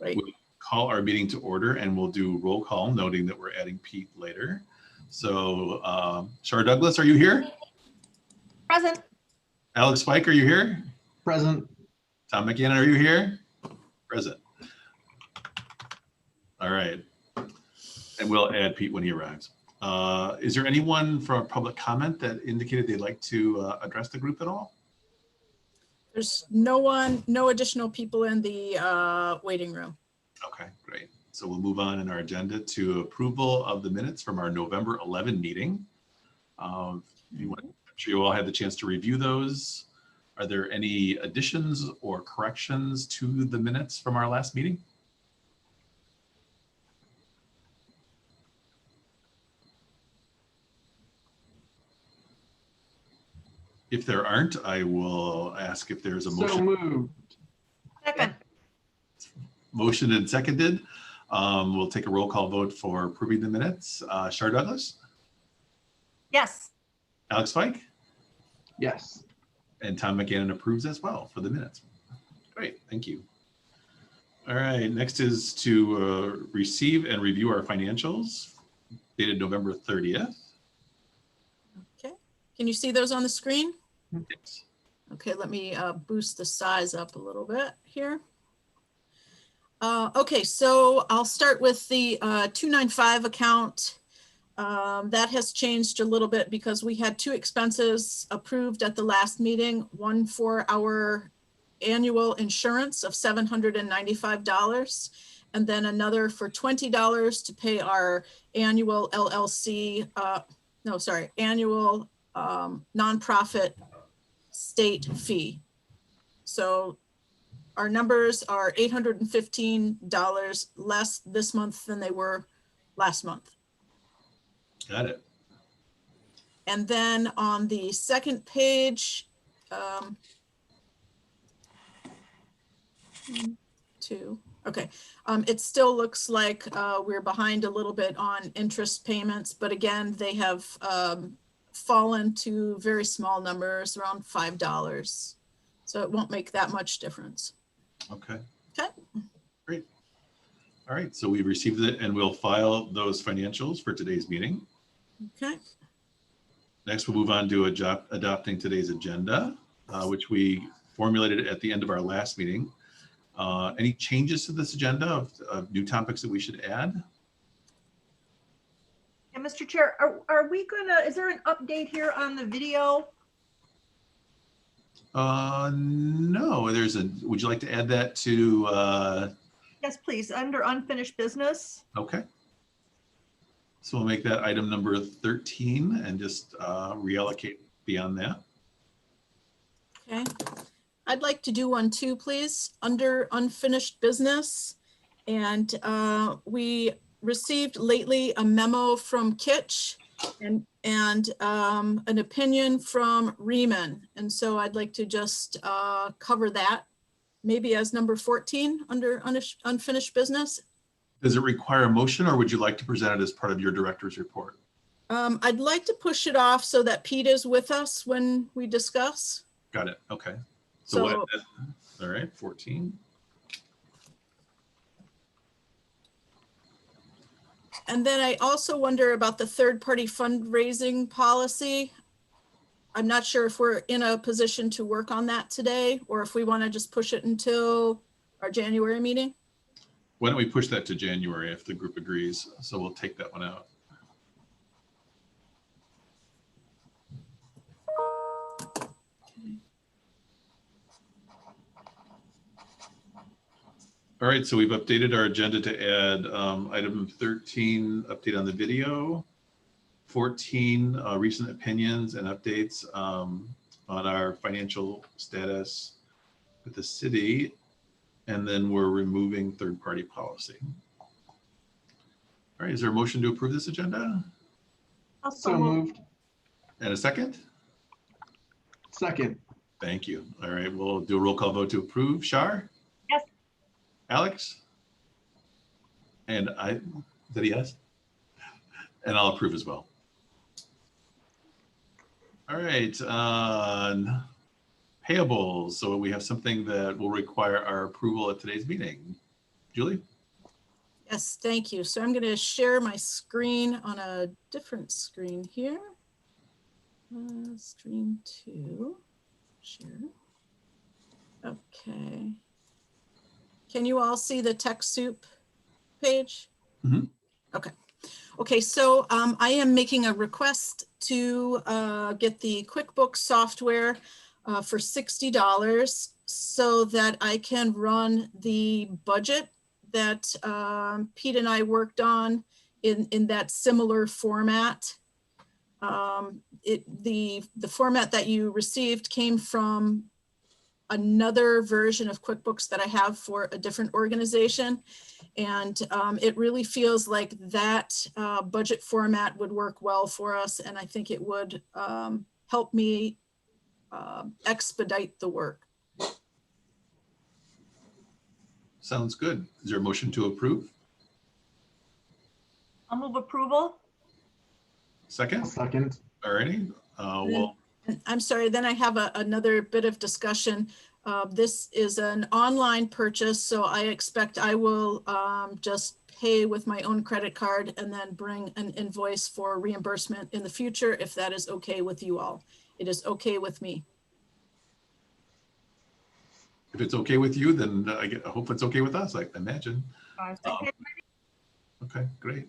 Right. We'll call our meeting to order and we'll do roll call, noting that we're adding Pete later. So Shar Douglas, are you here? Present. Alex Fike, are you here? Present. Tom McGann, are you here? Present. All right. And we'll add Pete when he arrives. Is there anyone from public comment that indicated they'd like to address the group at all? There's no additional people in the waiting room. Okay, great. So we'll move on in our agenda to approval of the minutes from our November 11 meeting. I'm sure you all had the chance to review those. Are there any additions or corrections to the minutes from our last meeting? If there aren't, I will ask if there's a motion. So moved. Second. Motion and seconded. We'll take a roll call vote for approving the minutes. Shar Douglas, Yes. Alex Fike, Yes. and Tom McGann approves as well for the minutes. Great, thank you. All right, next is to receive and review our financials dated November 30th. Okay. Can you see those on the screen? Yes. Okay, let me boost the size up a little bit here. Okay, so I'll start with the 295 account. That has changed a little bit because we had two expenses approved at the last meeting, one for our annual insurance of $795, and then another for $20 to pay our annual LLC, annual nonprofit state fee. So our numbers are $815 less this month than they were last month. Got it. And then on the second page, it still looks like we're behind a little bit on interest payments, but again, they have fallen to very small numbers, around $5. So it won't make that much difference. Okay. Okay. Great. All right, so we received it and we'll file those financials for today's meeting. Okay. Next, we'll move on to adopting today's agenda, which we formulated at the end of our last meeting. Any changes to this agenda of new topics that we should add? And Mr. Chair, are we gonna, is there an update here on the video? No, would you like to add that to? Yes, please, under unfinished business. Okay. So we'll make that item number 13 and just reallocate beyond that. Okay. I'd like to do one too, please, under unfinished business. And we received lately a memo from Kitch and an opinion from Riemann. And so I'd like to just cover that maybe as number 14 under unfinished business. Does it require a motion or would you like to present it as part of your director's report? I'd like to push it off so that Pete is with us when we discuss. Got it. Okay. So, all right, 14. And then I also wonder about the third-party fundraising policy. I'm not sure if we're in a position to work on that today or if we want to just push it until our January meeting. Why don't we push that to January if the group agrees? So we'll take that one out. All right, so we've updated our agenda to add item 13, update on the video, 14, recent opinions and updates on our financial status with the city, and then we're removing third-party policy. All right, is there a motion to approve this agenda? So moved. And a second? Second. Thank you. All right, we'll do a roll call vote to approve. Shar? Yes. Alex? And I, did he yes? And I'll approve as well. All right, payables. So we have something that will require our approval at today's meeting. Julie? Yes, thank you. So I'm going to share my screen on a different screen here. Stream 2, share. Okay. Can you all see the TechSoup page? Mhm. Okay. Okay, so I am making a request to get the QuickBooks software for $60 so that I can run the budget that Pete and I worked on in that similar format. The format that you received came from another version of QuickBooks that I have for a different organization. And it really feels like that budget format would work well for us. And I think it would help me expedite the work. Sounds good. Is there a motion to approve? I'll move approval. Second? Second. Alrighty. Well, And I'm sorry, then I have another bit of discussion. This is an online purchase, so I expect I will just pay with my own credit card and then bring an invoice for reimbursement in the future if that is okay with you all. It is okay with me. if it's okay with you, then I hope it's okay with us, I imagine. Okay. Okay, great.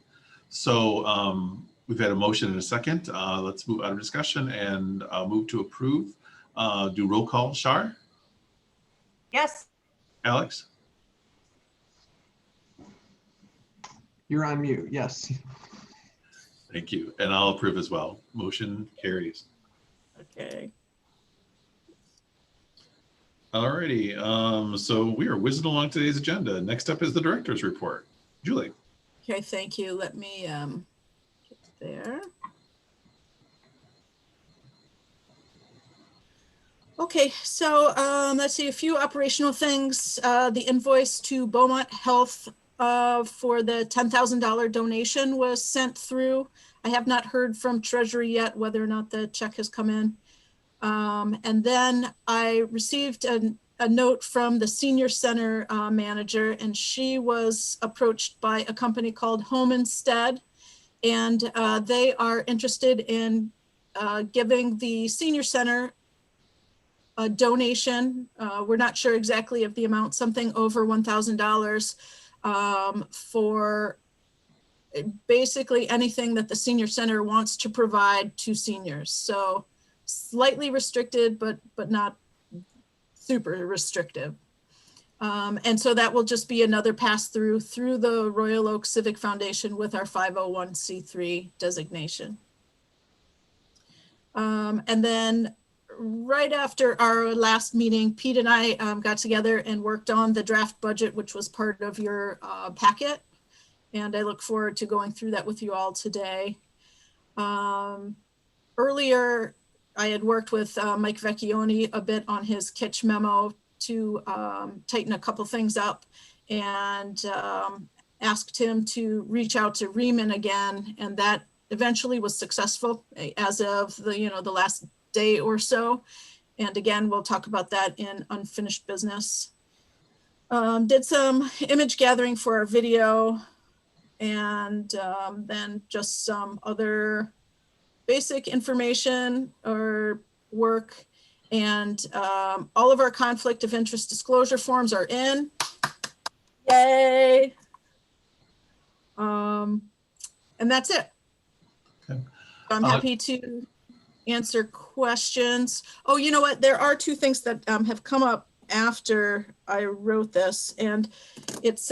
So we've had a motion and a second. Let's move out of discussion and move to approve. Do roll call. Shar? Yes. Alex? You're on mute. Yes. Thank you. And I'll approve as well. Motion carries. Okay. Alrighty. So we are whizzing along today's agenda. Next up is the director's report. Julie. Okay, thank you. Let me get there. Okay, so let's see, a few operational things. The invoice to Beaumont Health for the $10,000 donation was sent through. I have not heard from Treasury yet whether or not the check has come in. And then I received a note from the senior center manager, and she was approached by a company called Home Instead, and they are interested in giving the senior center a donation. We're not sure exactly of the amount, something over $1,000 for basically anything that the senior center wants to provide to seniors. So slightly restricted, but not super restrictive. And so that will just be another pass through the Royal Oak Civic Foundation with our 501c3 designation. And then right after our last meeting, Pete and I got together and worked on the draft budget, which was part of your packet. And I look forward to going through that with you all today. Earlier, I had worked with Mike Vecchione a bit on his Kitsch memo to tighten a couple things up, and asked him to reach out to Riemann again, and that eventually was successful as of the last day or so. And again, we'll talk about that in unfinished business. Did some image gathering for our video, and then just some other basic information or work. And all of our conflict of interest disclosure forms are in. Yay. And that's it. Okay. I'm happy to answer questions. Oh, you know what? There are two things that have come up after I wrote this, and it's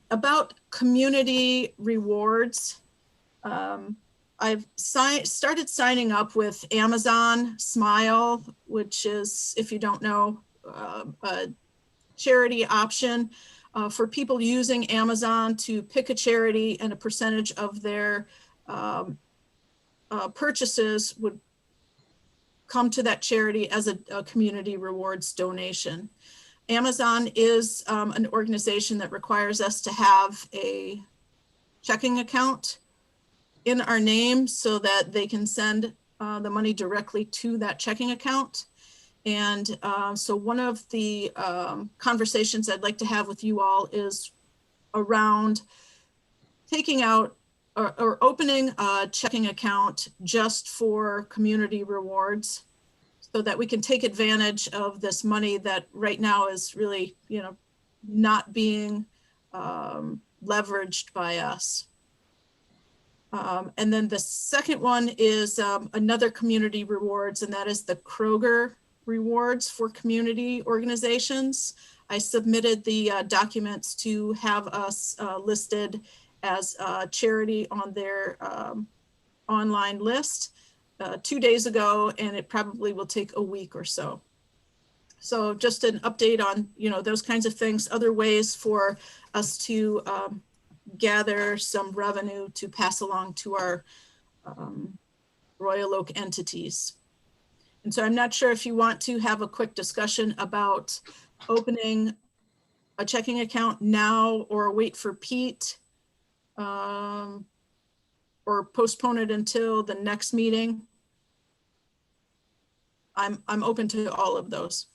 about community rewards. I've started signing up with Amazon Smile, which is, if you don't know, a charity option for people using Amazon to pick a charity, and a percentage of their purchases would come to that charity as a community rewards donation. Amazon is an organization that requires us to have a checking account in our name so that they can send the money directly to that checking account. And so one of the conversations I'd like to have with you all is around taking out or opening a checking account just for community rewards so that we can take advantage of this money that right now is really, not being leveraged by us. And then the second one is another community rewards, and that is the Kroger rewards for community organizations. I submitted the documents to have us listed as a charity on their online list 2 days ago, and it probably will take a week or so. So just an update on, those kinds of things, other ways for us to gather some revenue to pass along to our Royal Oak entities. And so I'm not sure if you want to have a quick discussion about opening a checking account now or wait for Pete or postpone it until the next meeting. I'm open to all of those.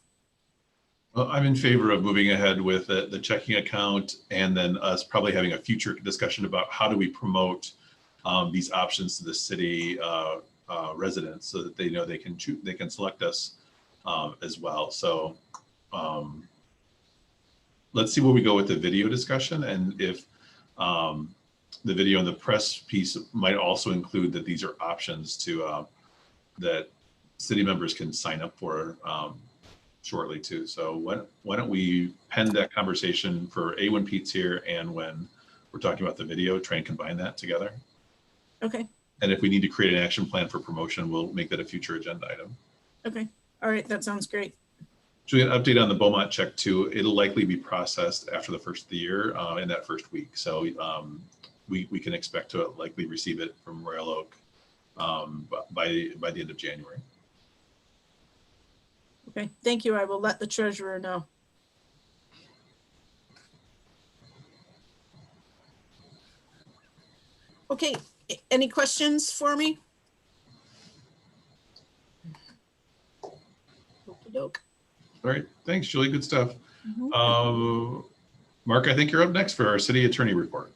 Well, I'm in favor of moving ahead with the checking account, and then us probably having a future discussion about how do we promote these options to the city residents so that they know they can choose, they can select us as well. So let's see where we go with the video discussion, and if the video and the press piece might also include that these are options to that city members can sign up for shortly too. So why don't we pen that conversation for when Pete's here and when we're talking about the video, try and combine that together. Okay. And if we need to create an action plan for promotion, we'll make that a future agenda item. Okay. All right. That sounds great. Julie, an update on the Beaumont check too. It'll likely be processed after the first of the year in that first week. So we can expect to likely receive it from Royal Oak by the end of January. Okay. Thank you. I will let the treasurer know. Okay. Any questions for me? Okey-doke. All right. Thanks, Julie. Good stuff. Mm-hmm. Mark, I think you're up next for our city attorney report.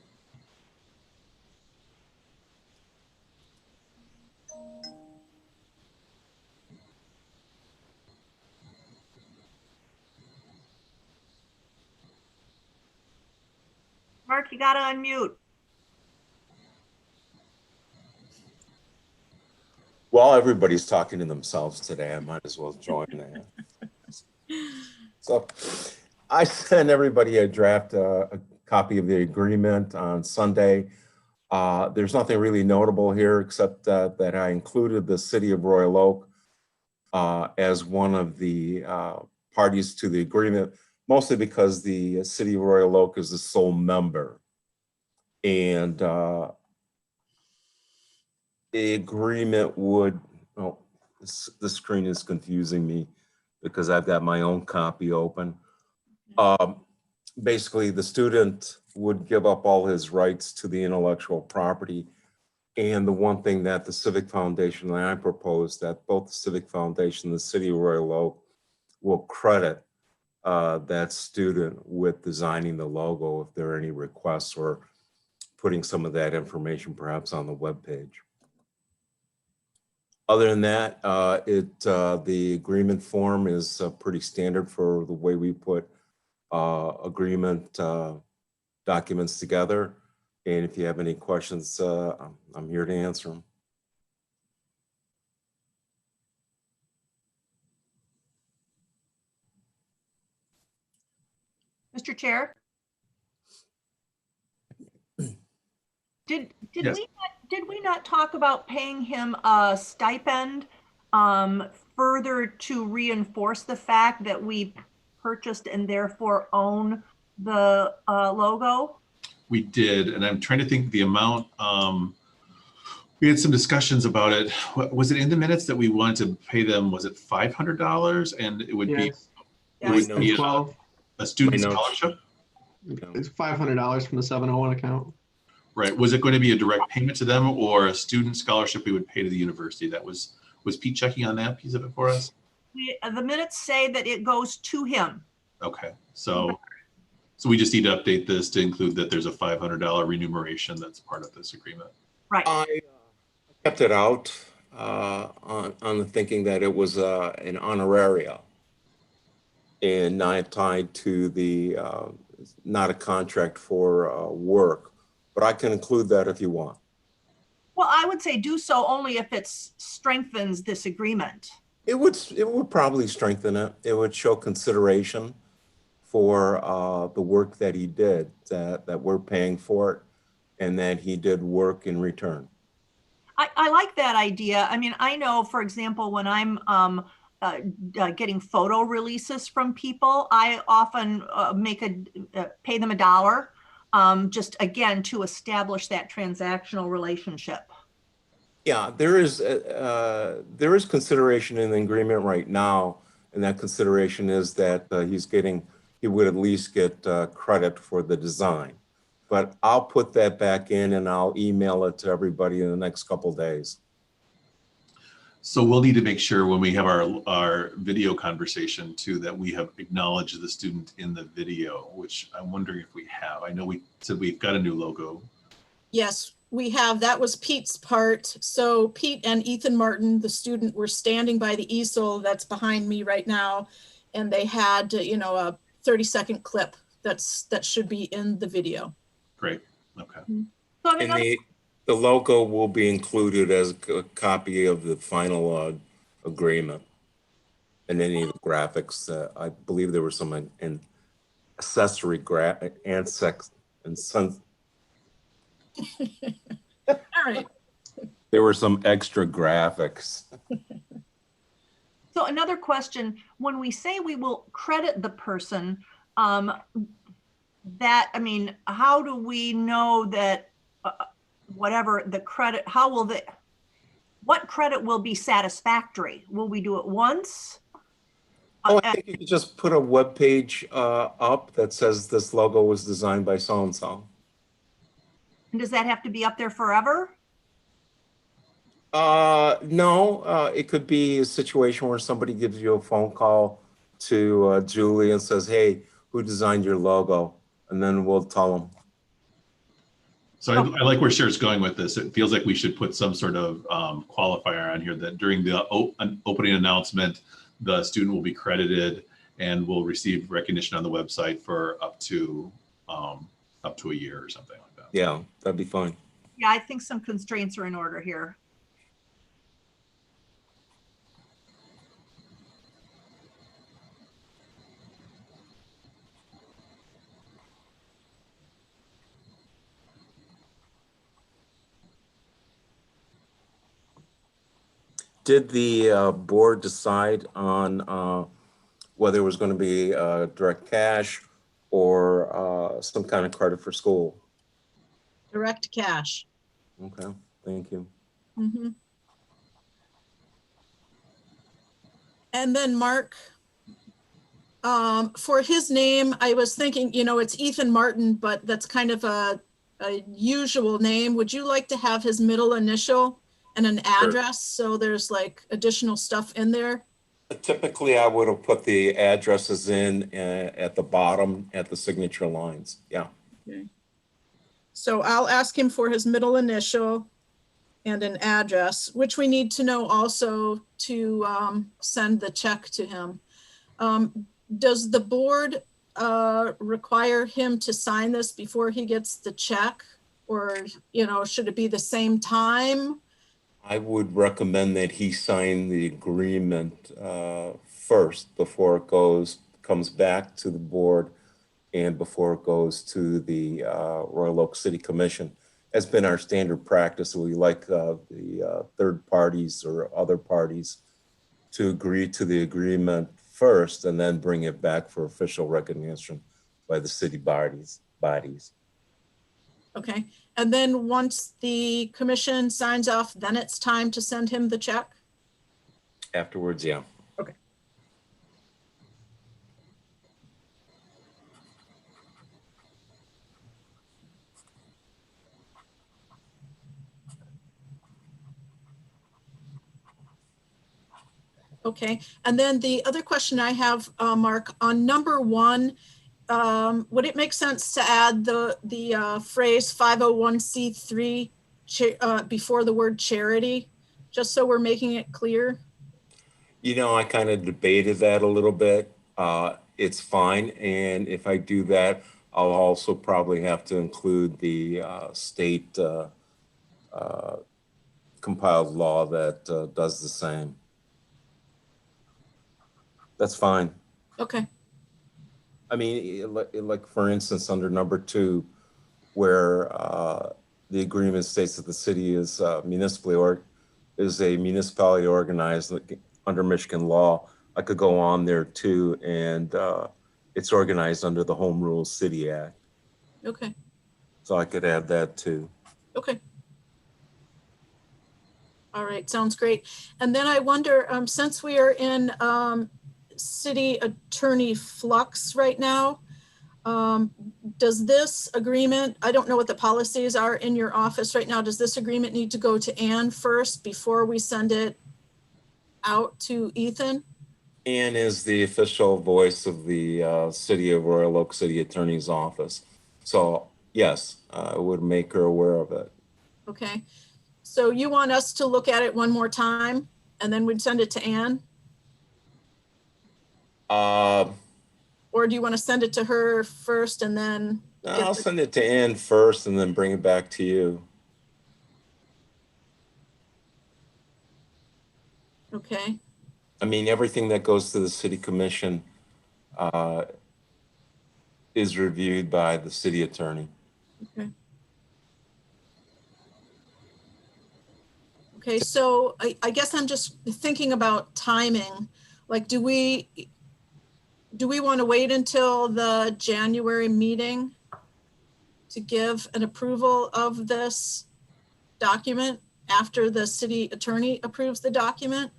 Mark, you gotta unmute. Well, everybody's talking to themselves today. I might as well join that. So I sent everybody a draft, a copy of the agreement on Sunday. There's nothing really notable here except that I included the city of Royal Oak as one of the parties to the agreement, mostly because the city of Royal Oak is the sole member. And the agreement would, oh, the screen is confusing me because I've got my own copy open. Basically, the student would give up all his rights to the intellectual property. And the one thing that the Civic Foundation and I proposed, that both the Civic Foundation and the city of Royal Oak will credit that student with designing the logo if there are any requests, or putting some of that information perhaps on the webpage. Other than that, the agreement form is pretty standard for the way we put agreement documents together. And if you have any questions, I'm here to answer them. Mr. Chair? Did Yes. we not talk about paying him a stipend further to reinforce the fact that we purchased and therefore own the logo? We did, and I'm trying to think the amount. We had some discussions about it. Was it in the minutes that we wanted to pay them? Was it $500? And it would be, it would be a student scholarship? It's $500 from the 701 account. Right. Was it going to be a direct payment to them or a student scholarship we would pay to the university? That was Pete checking on that piece of it for us? The minutes say that it goes to him. Okay. So So we just need to update this to include that there's a $500 remuneration that's part of this agreement. Right. I kept it out on the thinking that it was an honoraria and not tied to the, not a contract for work. But I can include that if you want. Well, I would say do so only if it strengthens this agreement. It would probably strengthen it. It would show consideration for the work that he did, that we're paying for it, and that he did work in return. I like that idea. I mean, I know, for example, when I'm getting photo releases from people, I often pay them $1, just again to establish that transactional relationship. Yeah, there is consideration in the agreement right now, and that consideration is that he would at least get credit for the design. But I'll put that back in and I'll email it to everybody in the next couple of days. So we'll need to make sure when we have our video conversation too, that we have acknowledged the student in the video, which I'm wondering if we have. I know we said we've got a new logo. Yes, we have. That was Pete's part. So Pete and Ethan Martin, the student, were standing by the easel that's behind me right now. And they had, a 30-second clip that should be in the video. Great. Okay. So, I mean, And the logo will be included as a copy of the final agreement. And any of the graphics, I believe there were some accessory and some. All right. There were some extra graphics. So another question, when we say we will credit the person, how do we know that whatever the credit, what credit will be satisfactory? Will we do it once? Oh, I think you could just put a web page up that says this logo was designed by so-and-so. And does that have to be up there forever? No, it could be a situation where somebody gives you a phone call to Julie and says, hey, who designed your logo? And then we'll tell them. So I like where Cher's going with this. It feels like we should put some sort of qualifier on here that during the opening announcement, the student will be credited and will receive recognition on the website for up to a year or something like that. Yeah, that'd be fine. Yeah, I think some constraints are in order here. Did the board decide on whether it was going to be direct cash or some kind of credit for school? Direct cash. Okay, thank you. Mm-hmm. And then Mark, for his name, I was thinking, it's Ethan Martin, but that's kind of a usual name. Would you like to have his middle initial and an address? So there's like additional stuff in there. Typically, I would have put the addresses in at the bottom at the signature lines. Yeah. Okay. So I'll ask him for his middle initial and an address, which we need to know also to send the check to him. Does the board require him to sign this before he gets the check? Or, should it be the same time? I would recommend that he sign the agreement first before it comes back to the board and before it goes to the Royal Oak City Commission. Has been our standard practice. We like the third parties or other parties to agree to the agreement first and then bring it back for official recognition by the city bodies. Okay, and then once the commission signs off, then it's time to send him the check? Afterwards, yeah. Okay. Okay, and then the other question I have, Mark, on number 1, would it make sense to add the phrase 501c3 before the word charity, just so we're making it clear? I kind of debated that a little bit. It's fine. And if I do that, I'll also probably have to include the state compiled law that does the same. That's fine. Okay. I mean, like for instance, under number 2, where the agreement states that the city is is a municipality organized under Michigan law, I could go on there too, and it's organized under the Home Rule City Act. Okay. So I could add that too. Okay. All right, sounds great. And then I wonder, since we are in city attorney flux right now, does this agreement, I don't know what the policies are in your office right now, does this agreement need to go to Ann first before we send it out to Ethan? Ann is the official voice of the City of Royal Oak City Attorney's Office. So yes, I would make her aware of it. Okay. So you want us to look at it one more time and then we'd send it to Ann? Or do you want to send it to her first and then? I'll send it to Ann first and then bring it back to you. Okay. I mean, everything that goes to the city commission is reviewed by the city attorney. Okay. Okay, so I guess I'm just thinking about timing. Like, do we want to wait until the January meeting to give an approval of this document after the city attorney approves the document?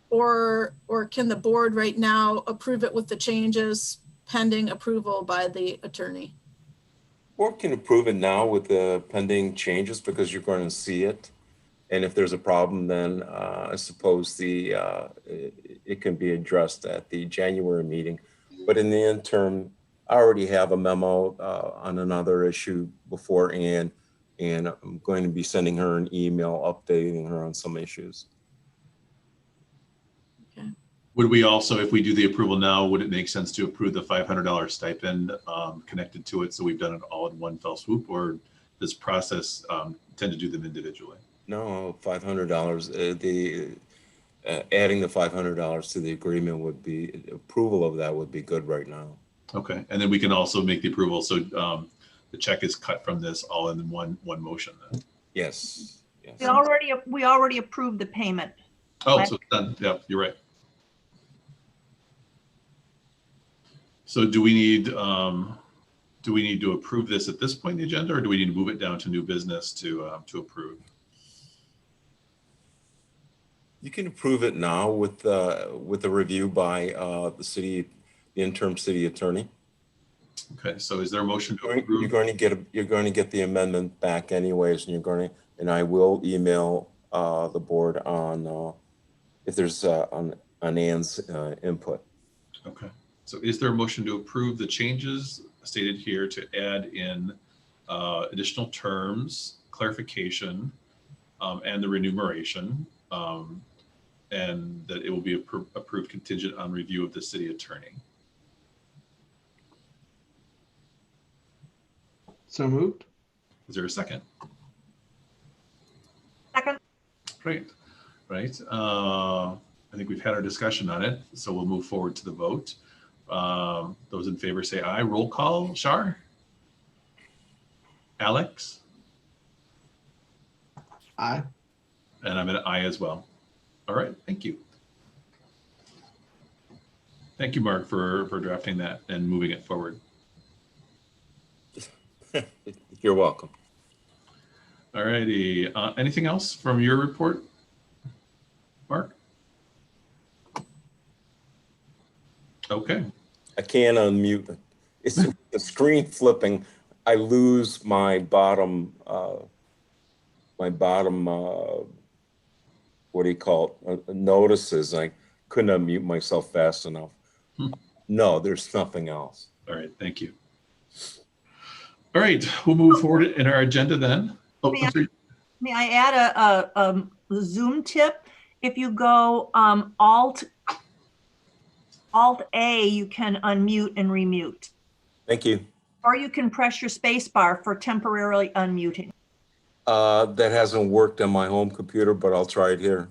Or can the board right now approve it with the changes pending approval by the attorney? Board can approve it now with the pending changes because you're going to see it. And if there's a problem, then I suppose it can be addressed at the January meeting. But in the interim, I already have a memo on another issue before Ann, and I'm going to be sending her an email updating her on some issues. Okay. Would we also, if we do the approval now, would it make sense to approve the $500 stipend connected to it? So we've done it all in one fell swoop, or this process tend to do them individually? No, $500. Adding the $500 to the agreement would be, approval of that would be good right now. Okay, and then we can also make the approval. So the check is cut from this all in one motion then. Yes. Yes. We already approved the payment. Oh, so it's done. Yeah, you're right. So do we need to approve this at this point in the agenda, or do we need to move it down to new business to approve? You can approve it now with the review by the interim city attorney. Okay, so is there a motion to You're approve? going to get the amendment back anyways, and I will email the board on if there's on Ann's input. Okay, so is there a motion to approve the changes stated here to add in additional terms, clarification, and the remuneration, and that it will be approved contingent on review of the city attorney? So moved. Is there a second? Second. Great, right. I think we've had our discussion on it, so we'll move forward to the vote. Those in favor say aye. Roll call, Shar? Alex? Aye. And I'm an aye as well. All right, thank you. Thank you, Mark, for drafting that and moving it forward. You're welcome. All righty. Anything else from your report, Mark? Okay. I can't unmute it. It's the screen flipping. I lose my bottom, what do you call it? Notices. I couldn't unmute myself fast enough. No, there's nothing else. All right, thank you. All right, we'll move forward in our agenda then. Oh, I'm sorry. May I add a Zoom tip? If you go Alt A, you can unmute and remute. Thank you. Or you can press your space bar for temporarily unmuting. That hasn't worked on my home computer, but I'll try it here.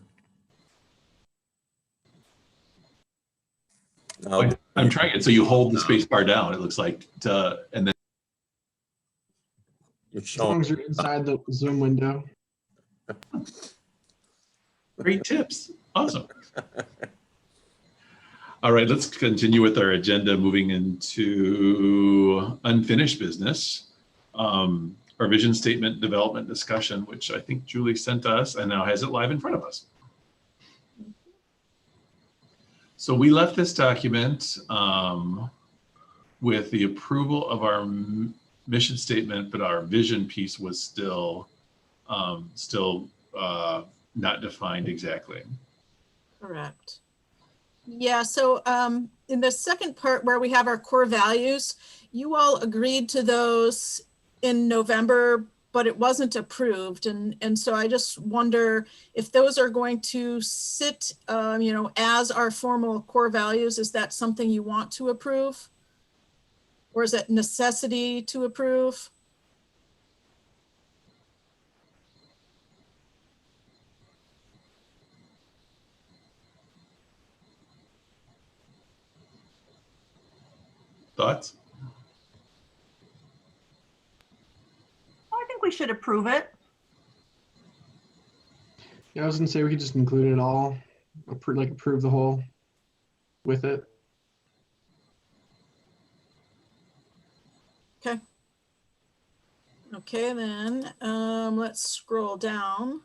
No, I'm trying it. So you hold the space bar down, it looks like, and then. you're As long showing. as you're inside the Zoom window. Great tips. Awesome. All right, let's continue with our agenda, moving into unfinished business. Our vision statement development discussion, which I think Julie sent us and now has it live in front of us. So we left this document with the approval of our mission statement, but our vision piece was still not defined exactly. Correct. Yeah, so in the second part where we have our core values, you all agreed to those in November, but it wasn't approved. And so I just wonder if those are going to sit, as our formal core values. Is that something you want to approve? Or is it necessity to approve? Thoughts? I think we should approve it. Yeah, I was gonna say we could just include it all, approve the whole with it. Okay. Okay, then let's scroll down.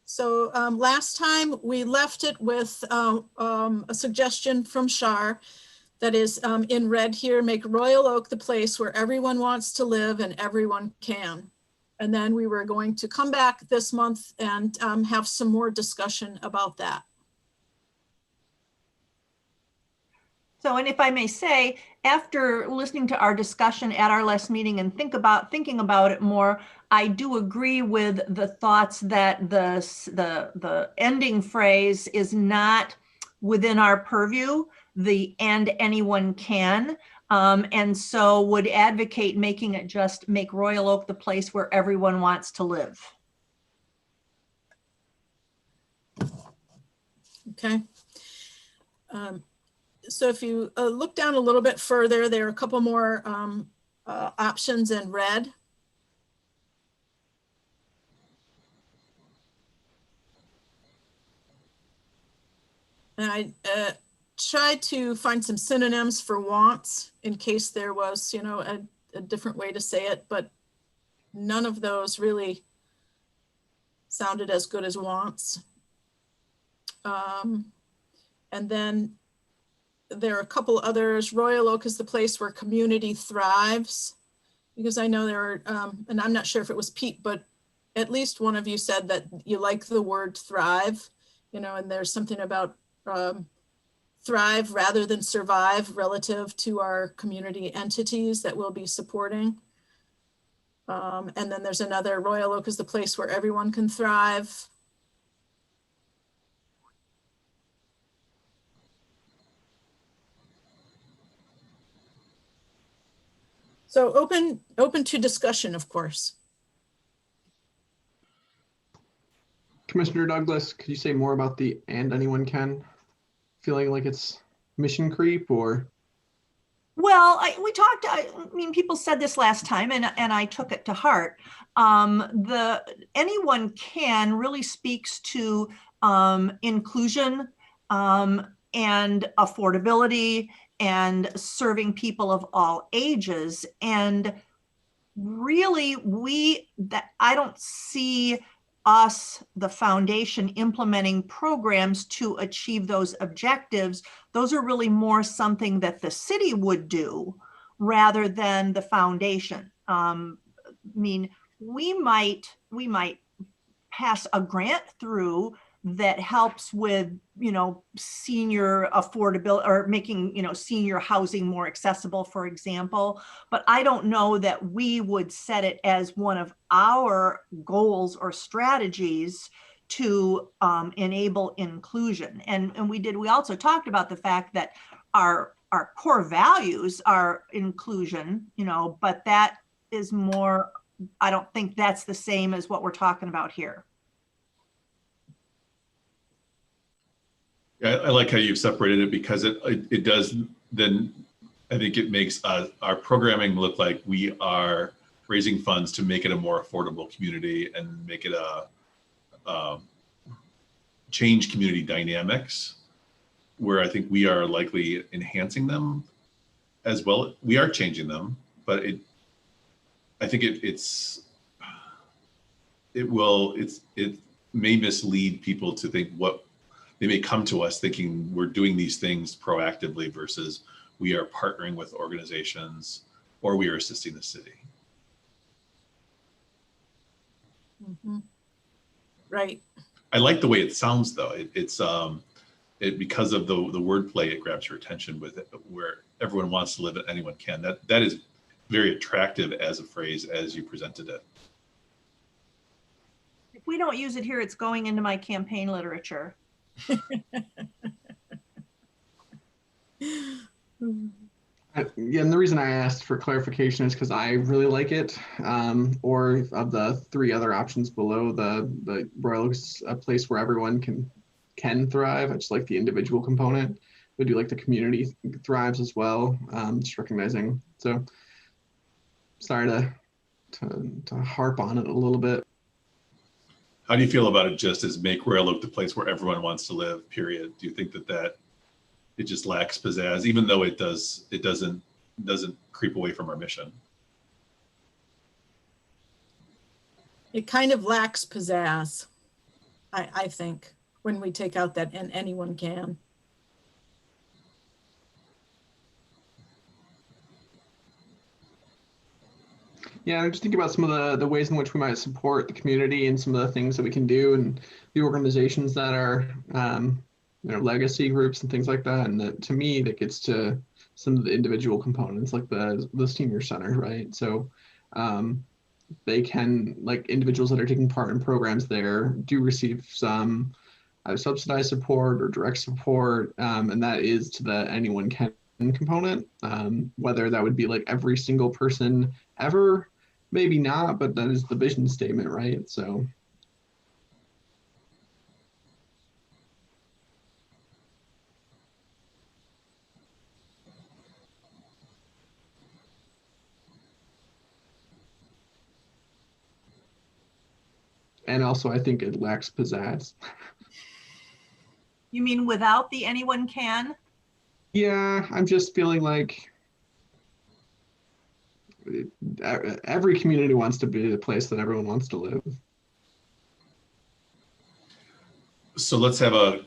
So last time we left it with a suggestion from Shar that is in red here: make Royal Oak the place where everyone wants to live and everyone can. And then we were going to come back this month and have some more discussion about that. So, and if I may say, after listening to our discussion at our last meeting and thinking about it more, I do agree with the thoughts that the ending phrase is not within our purview, the "and anyone can." And so would advocate making it just make Royal Oak the place where everyone wants to live. Okay. So if you look down a little bit further, there are a couple more options in red. And I tried to find some synonyms for wants in case there was, a different way to say it, but none of those really sounded as good as wants. And then there are a couple others. Royal Oak is the place where community thrives, because I know there are, and I'm not sure if it was Pete, but at least one of you said that you like the word thrive, and there's something about thrive rather than survive relative to our community entities that we'll be supporting. And then there's another: Royal Oak is the place where everyone can thrive. So open to discussion, of course. Commissioner Douglas, could you say more about the "and anyone can"? Feeling like it's mission creep, or? Well, people said this last time, and I took it to heart. The "anyone can" really speaks to inclusion and affordability and serving people of all ages. And really, I don't see us, the foundation, implementing programs to achieve those objectives. Those are really more something that the city would do rather than the foundation. We might pass a grant through that helps with, senior affordability or making, senior housing more accessible, for example. But I don't know that we would set it as one of our goals or strategies to enable inclusion. And we also talked about the fact that our core values are inclusion, but that is more, I don't think that's the same as what we're talking about here. I like how you've separated it, because it does then, I think it makes our programming look like we are raising funds to make it a more affordable community and make it change community dynamics, where I think we are likely enhancing them as well. We are changing them, but I think it may mislead people to think what they may come to us thinking we're doing these things proactively versus we are partnering with organizations or we are assisting the city. Right. I like the way it sounds though. It's because of the wordplay, it grabs your attention with it, where everyone wants to live and anyone can. That is very attractive as a phrase as you presented it. If we don't use it here, it's going into my campaign literature. Yeah, and the reason I asked for clarification is because I really like it. Or of the three other options below, the Royal Oak's a place where everyone can thrive. I just like the individual component. We do like the community thrives as well. Just recognizing. So sorry to harp on it a little bit. How do you feel about it just as make Royal Oak the place where everyone wants to live, period? Do you think that it just lacks pizzazz, even though it doesn't creep away from our mission? It kind of lacks pizzazz, I think, when we take out that "and anyone can." Yeah, I just think about some of the ways in which we might support the community and some of the things that we can do, and the organizations that are legacy groups and things like that. And that, to me, that gets to some of the individual components, like the senior center, right? So they can, like, individuals that are taking part in programs there do receive some subsidized support or direct support, and that is to the anyone can component. Whether that would be like every single person ever, maybe not, but that is the vision statement, right? So and also I think it lacks pizzazz. You mean without the anyone can? Yeah, I'm just feeling like every community wants to be the place that everyone wants to live. So let's have a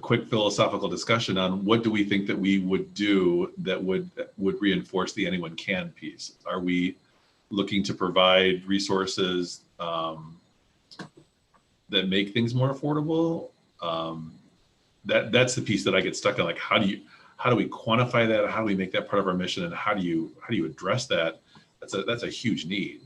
quick philosophical discussion on what do we think that we would do that would reinforce the anyone can piece. Are we looking to provide resources that make things more affordable? That's the piece that I get stuck on. Like, how do we quantify that? How do we make that part of our mission? And how do you address that? That's a huge need.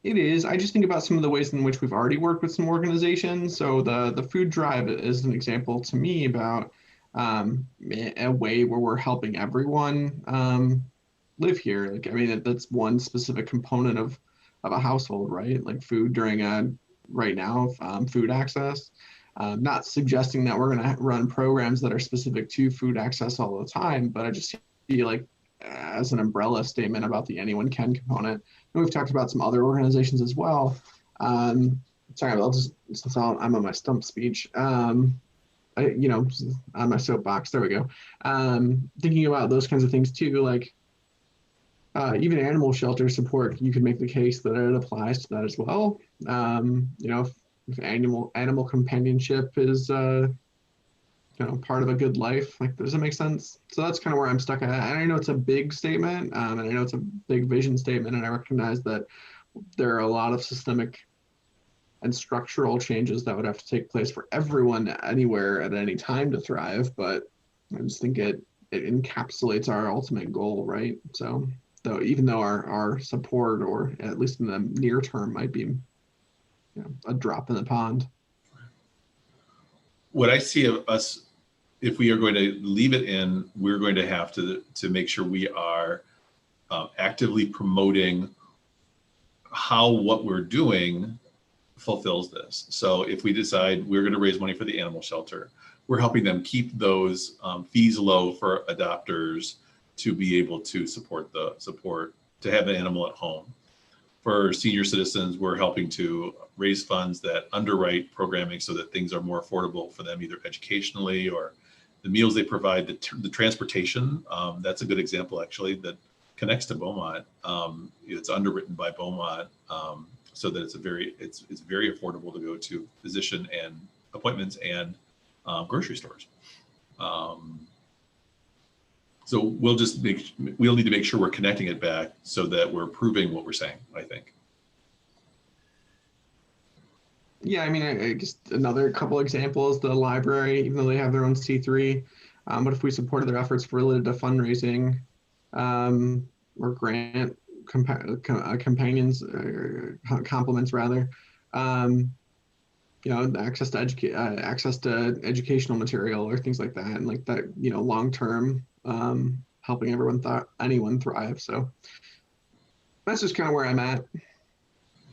It is. I just think about some of the ways in which we've already worked with some organizations. So the food drive is an example to me about a way where we're helping everyone live here. Like, I mean, that's one specific component of a household, right? Like food during right now, food access. Not suggesting that we're going to run programs that are specific to food access all the time, but I just feel like as an umbrella statement about the anyone can component. And we've talked about some other organizations as well. Sorry, since I'm on my stump speech, on my soapbox, there we go. Thinking about those kinds of things too, like even animal shelter support, you could make the case that it applies to that as well. If animal companionship is part of a good life, like, does it make sense? So that's kind of where I'm stuck at. And I know it's a big statement, and I know it's a big vision statement, and I recognize that there are a lot of systemic and structural changes that would have to take place for everyone anywhere at any time to thrive. But I just think it encapsulates our ultimate goal, right? So though, even though our support, or at least in the near term, might be a drop in the pond. What I see of us, if we are going to leave it in, we're going to have to make sure we are actively promoting how what we're doing fulfills this. So if we decide we're going to raise money for the animal shelter, we're helping them keep those fees low for adopters to be able to support to have an animal at home. For senior citizens, we're helping to raise funds that underwrite programming so that things are more affordable for them, either educationally or the meals they provide, the transportation. That's a good example, actually, that connects to Beaumont. It's underwritten by Beaumont, so that it's very affordable to go to physician and appointments and grocery stores. So we'll need to make sure we're connecting it back so that we're proving what we're saying, I think. Yeah, I mean, I guess another couple examples, the library, even though they have their own C3, but if we supported their efforts related to fundraising or grant companions, compliments rather, access to educational material or things like that, and like that, long term, helping anyone thrive. So that's just kind of where I'm at.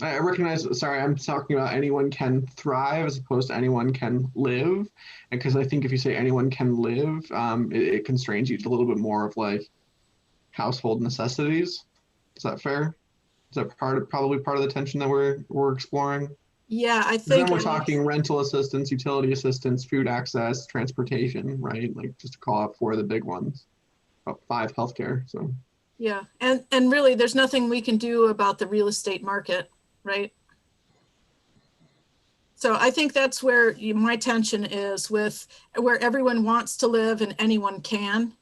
I recognize, sorry, I'm talking about anyone can thrive as opposed to anyone can live. And because I think if you say anyone can live, it constrains you to a little bit more of like household necessities. Is that fair? Is that probably part of the tension that we're exploring? Yeah, I Then think we're talking rental assistance, utility assistance, food access, transportation, right? Like just to call out 4 of the big ones, about 5 healthcare. So yeah, and really, there's nothing we can do about the real estate market, right? So I think that's where my tension is, with where everyone wants to live and anyone can.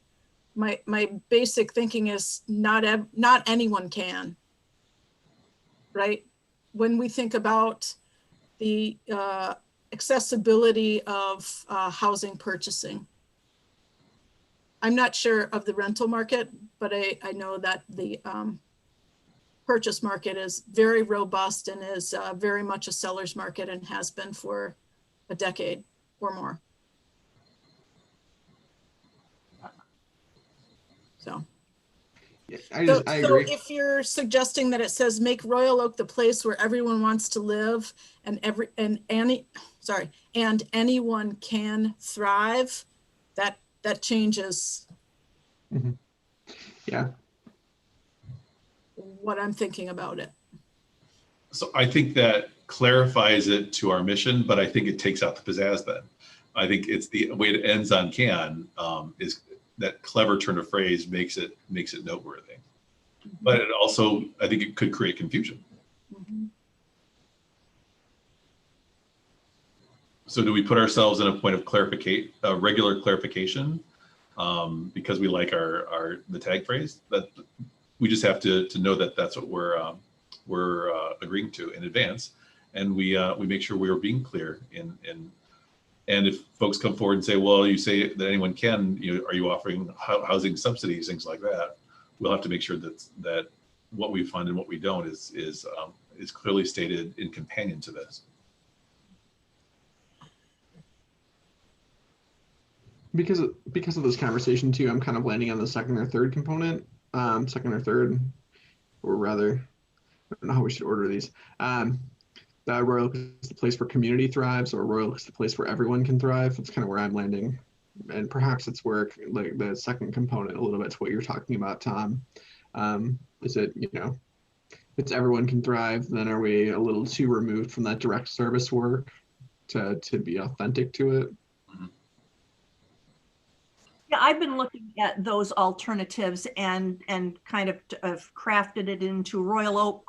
My basic thinking is not anyone can, right? When we think about the accessibility of housing purchasing. I'm not sure of the rental market, but I know that the purchase market is very robust and is very much a seller's market and has been for a decade or more. So. I agree. So if you're suggesting that it says make Royal Oak the place where everyone wants to live and anyone can thrive, that changes Mm-hmm. Yeah. what I'm thinking about it. So I think that clarifies it to our mission, but I think it takes out the pizzazz then. I think it's the way it ends on can is that clever turn of phrase makes it noteworthy. Mm-hmm. But it also, I think it could create confusion. Mm-hmm. So do we put ourselves in a point of regular clarification because we like the tag phrase? That we just have to know that that's what we're agreeing to in advance, and we make sure we are being clear and if folks come forward and say, well, you say that anyone can, are you offering housing subsidies, things like that? We'll have to make sure that what we fund and what we don't is clearly stated in companion to this. Because of this conversation too, I'm kind of landing on the second or third component, or rather, I don't know how we should order these. That Royal Oak is the place where community thrives, or Royal Oak is the place where everyone can thrive. That's kind of where I'm landing. And perhaps it's where like the second component a little bit to what you're talking about, Tom. Is it, if it's everyone can thrive, then are we a little too removed from that direct service work to be authentic to it? Yeah, I've been looking at those alternatives and kind of crafted it into Royal Oak :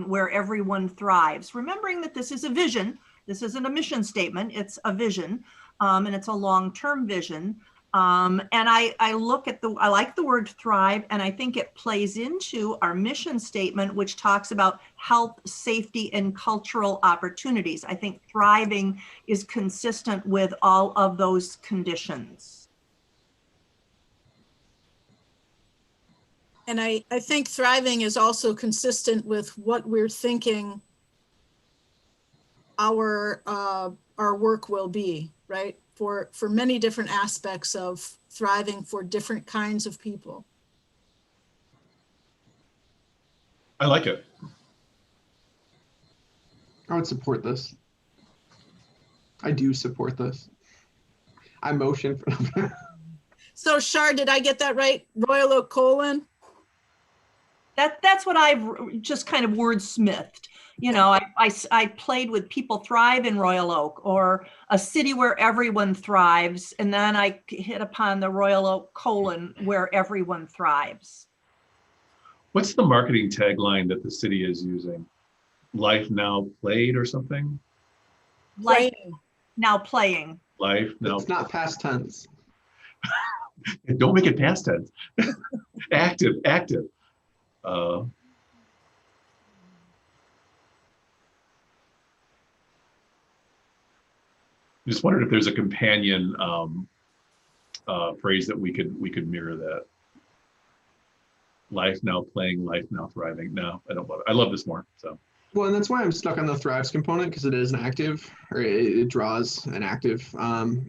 where everyone thrives. Remembering that this is a vision, this isn't a mission statement, it's a vision, and it's a long-term vision. And I look at I like the word thrive, and I think it plays into our mission statement, which talks about health, safety, and cultural opportunities. I think thriving is consistent with all of those conditions. And I think thriving is also consistent with what we're thinking our work will be, right? For many different aspects of thriving for different kinds of people. I like it. I would support this. I do support this. I motion for. So Shar, did I get that right? Royal Oak : That's what I've just kind of wordsmithed. You know, I played with people thrive in Royal Oak, or a city where everyone thrives. And then I hit upon the Royal Oak : where everyone thrives. What's the marketing tagline that the city is using? Life now played or something? Life now playing. Life now. It's not past tense. Don't make it past tense. Active. Just wondered if there's a companion phrase that we could mirror that. Life now playing, life now thriving. No, I don't love it. I love this more. So. Well, and that's why I'm stuck on the thrives component, because it is an active, or it draws an active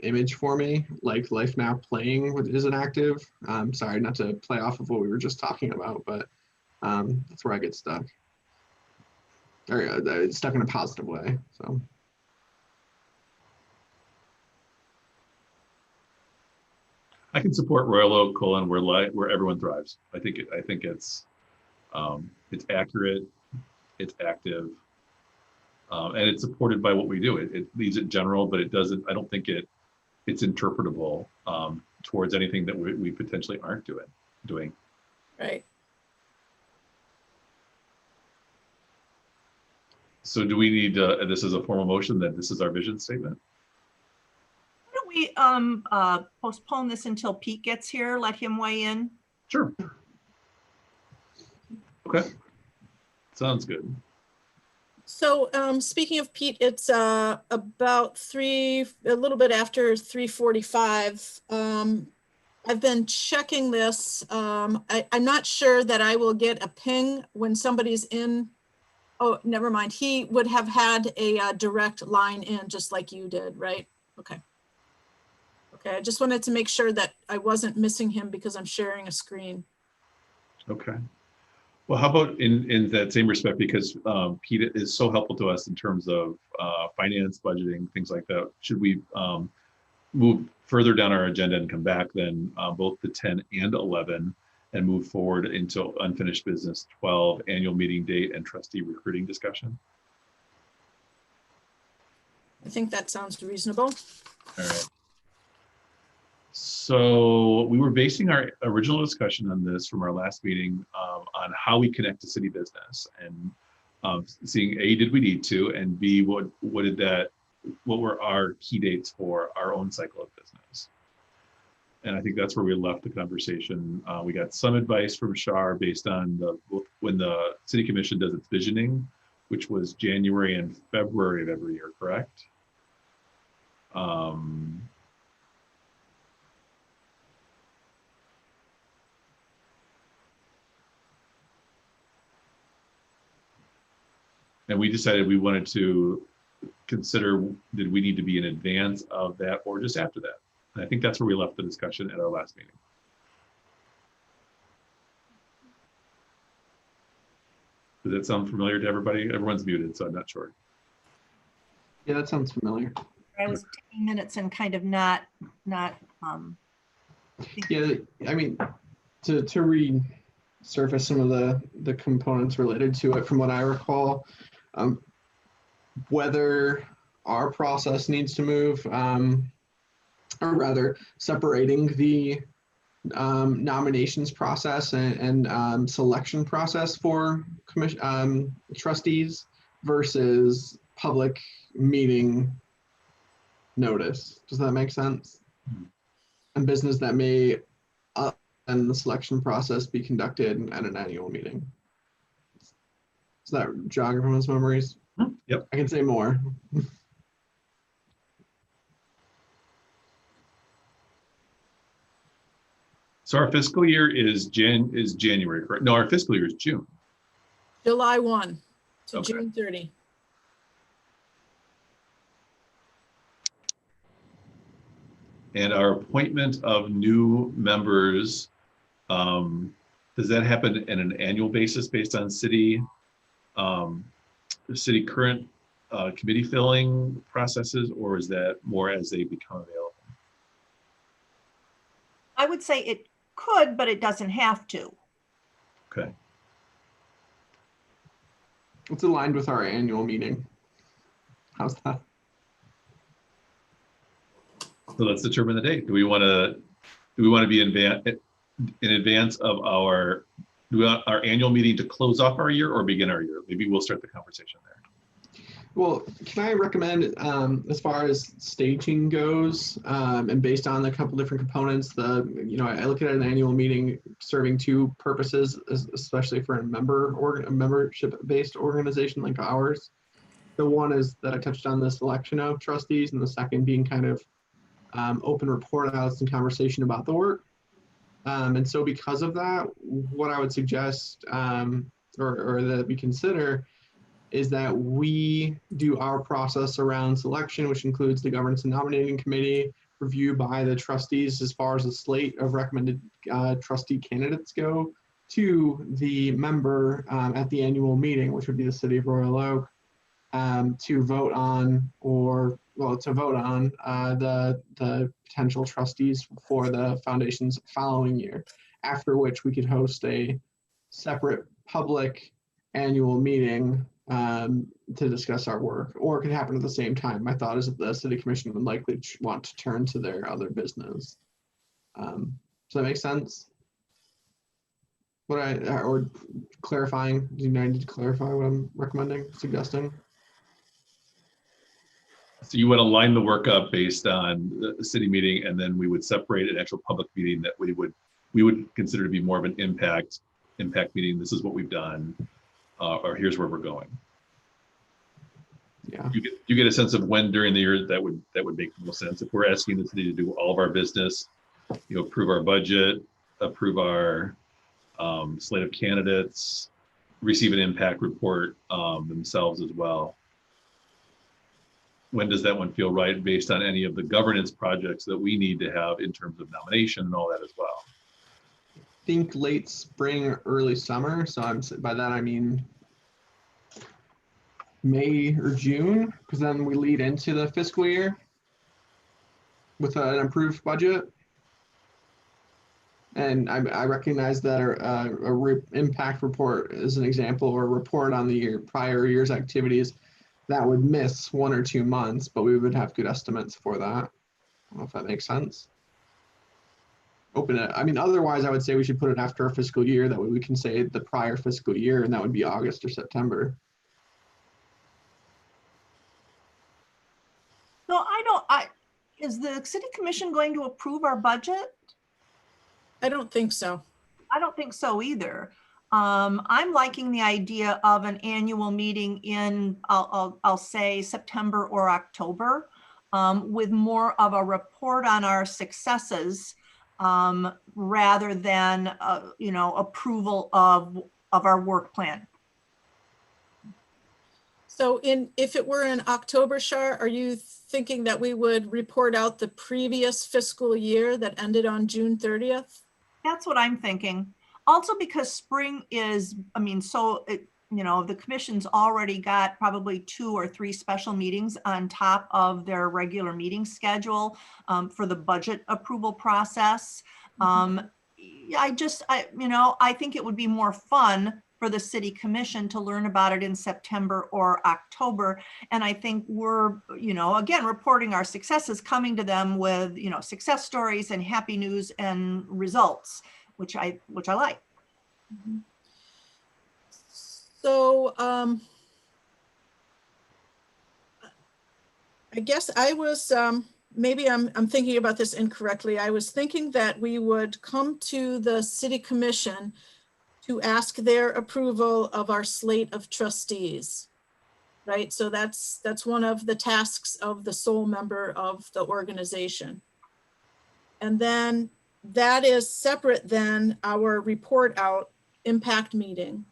image for me, like life now playing is an active. Sorry, not to play off of what we were just talking about, but that's where I get stuck. Or stuck in a positive way. So. I can support Royal Oak : where everyone thrives. I think it's accurate, it's active, and it's supported by what we do. It leaves it general, but it doesn't. I don't think it's interpretable towards anything that we potentially aren't doing. Right. So do we need this is a formal motion that this is our vision statement? Why don't we postpone this until Pete gets here, let him weigh in? Sure. Okay. Sounds good. So speaking of Pete, it's about a little bit after 3:45. I've been checking this. I'm not sure that I will get a ping when somebody's in. Oh, never mind. He would have had a direct line in just like you did, right? Okay. Okay, I just wanted to make sure that I wasn't missing him because I'm sharing a screen. Okay. Well, how about in that same respect, because Pete is so helpful to us in terms of finance, budgeting, things like that. Should we move further down our agenda and come back then both the 10 and 11 and move forward into unfinished business 12, annual meeting date and trustee recruiting discussion? I think that sounds reasonable. All right. So we were basing our original discussion on this from our last meeting on how we connect to city business and seeing A, did we need to, and B, what were our key dates for our own cycle of business? And I think that's where we left the conversation. We got some advice from Shar based on when the city commission does its visioning, which was January and February of every year, correct? And we decided we wanted to consider, did we need to be in advance of that or just after that? And I think that's where we left the discussion at our last meeting. Does that sound familiar to everybody? Everyone's muted, so I'm not sure. Yeah, that sounds familiar. I was taking minutes and kind of not. Yeah, I mean, to resurface some of the components related to it, from what I recall, whether our process needs to move, or rather separating the nominations process and selection process for trustees versus public meeting notice. Does that make sense? and business that may, and the selection process be conducted at an annual meeting. Does that jog everyone's memories? Yep. I can say more. So our fiscal year is January, correct? No, our fiscal year is June. July 1 to Okay. June 30. And our appointment of new members, does that happen in an annual basis based on city current committee filling processes, or is that more as they become available? I would say it could, but it doesn't have to. Okay. It's aligned with our annual meeting. How's that? So let's determine the date. Do we want to be in advance of our annual meeting to close off our year or begin our year? Maybe we'll start the conversation there. Well, can I recommend, as far as staging goes, and based on a couple different components, I look at an annual meeting serving two purposes, especially for a membership-based organization like ours. The one is that I touched on the selection of trustees, and the second being kind of open report outs and conversation about the work. And so because of that, what I would suggest, or that we consider, is that we do our process around selection, which includes the governance and nominating committee, review by the trustees as far as the slate of recommended trustee candidates go, to the member at the annual meeting, which would be the city of Royal Oak, to vote on the potential trustees for the foundation's following year, after which we could host a separate public annual meeting to discuss our work, or it could happen at the same time. My thought is that the city commission would likely want to turn to their other business. Does that make sense? Or clarifying, do you need to clarify what I'm recommending, suggesting? So you would align the work up based on the city meeting, and then we would separate an actual public meeting that we would consider to be more of an impact meeting. This is what we've done, or here's where we're going. Yeah. You get a sense of when during the year that would make the most sense. If we're asking the city to do all of our business, approve our budget, approve our slate of candidates, receive an impact report themselves as well. When does that one feel right based on any of the governance projects that we need to have in terms of nomination and all that as well? I think late spring, early summer. So by that I mean May or June, because then we lead into the fiscal year with an improved budget. And I recognize that impact report is an example, or a report on the prior year's activities that would miss 1 or 2 months, but we would have good estimates for that. I don't know if that makes sense. Open it. I mean, otherwise I would say we should put it after a fiscal year. That way we can say the prior fiscal year, and that would be August or September. No, is the city commission going to approve our budget? I don't think so. I don't think so either. I'm liking the idea of an annual meeting in, I'll say September or October, with more of a report on our successes, rather than, approval of our work plan. So if it were in October, Shar, are you thinking that we would report out the previous fiscal year that ended on June 30th? That's what I'm thinking. Also because spring is, the commission's already got probably 2 or 3 special meetings on top of their regular meeting schedule for the budget approval process. I think it would be more fun for the city commission to learn about it in September or October. And I think we're, again, reporting our successes, coming to them with, success stories and happy news and results, which I like. Mm-hmm. So I guess I was maybe I'm thinking about this incorrectly. I was thinking that we would come to the city commission to ask their approval of our slate of trustees. Right, so that's one of the tasks of the sole member of the organization. And then that is separate than our report out impact meeting.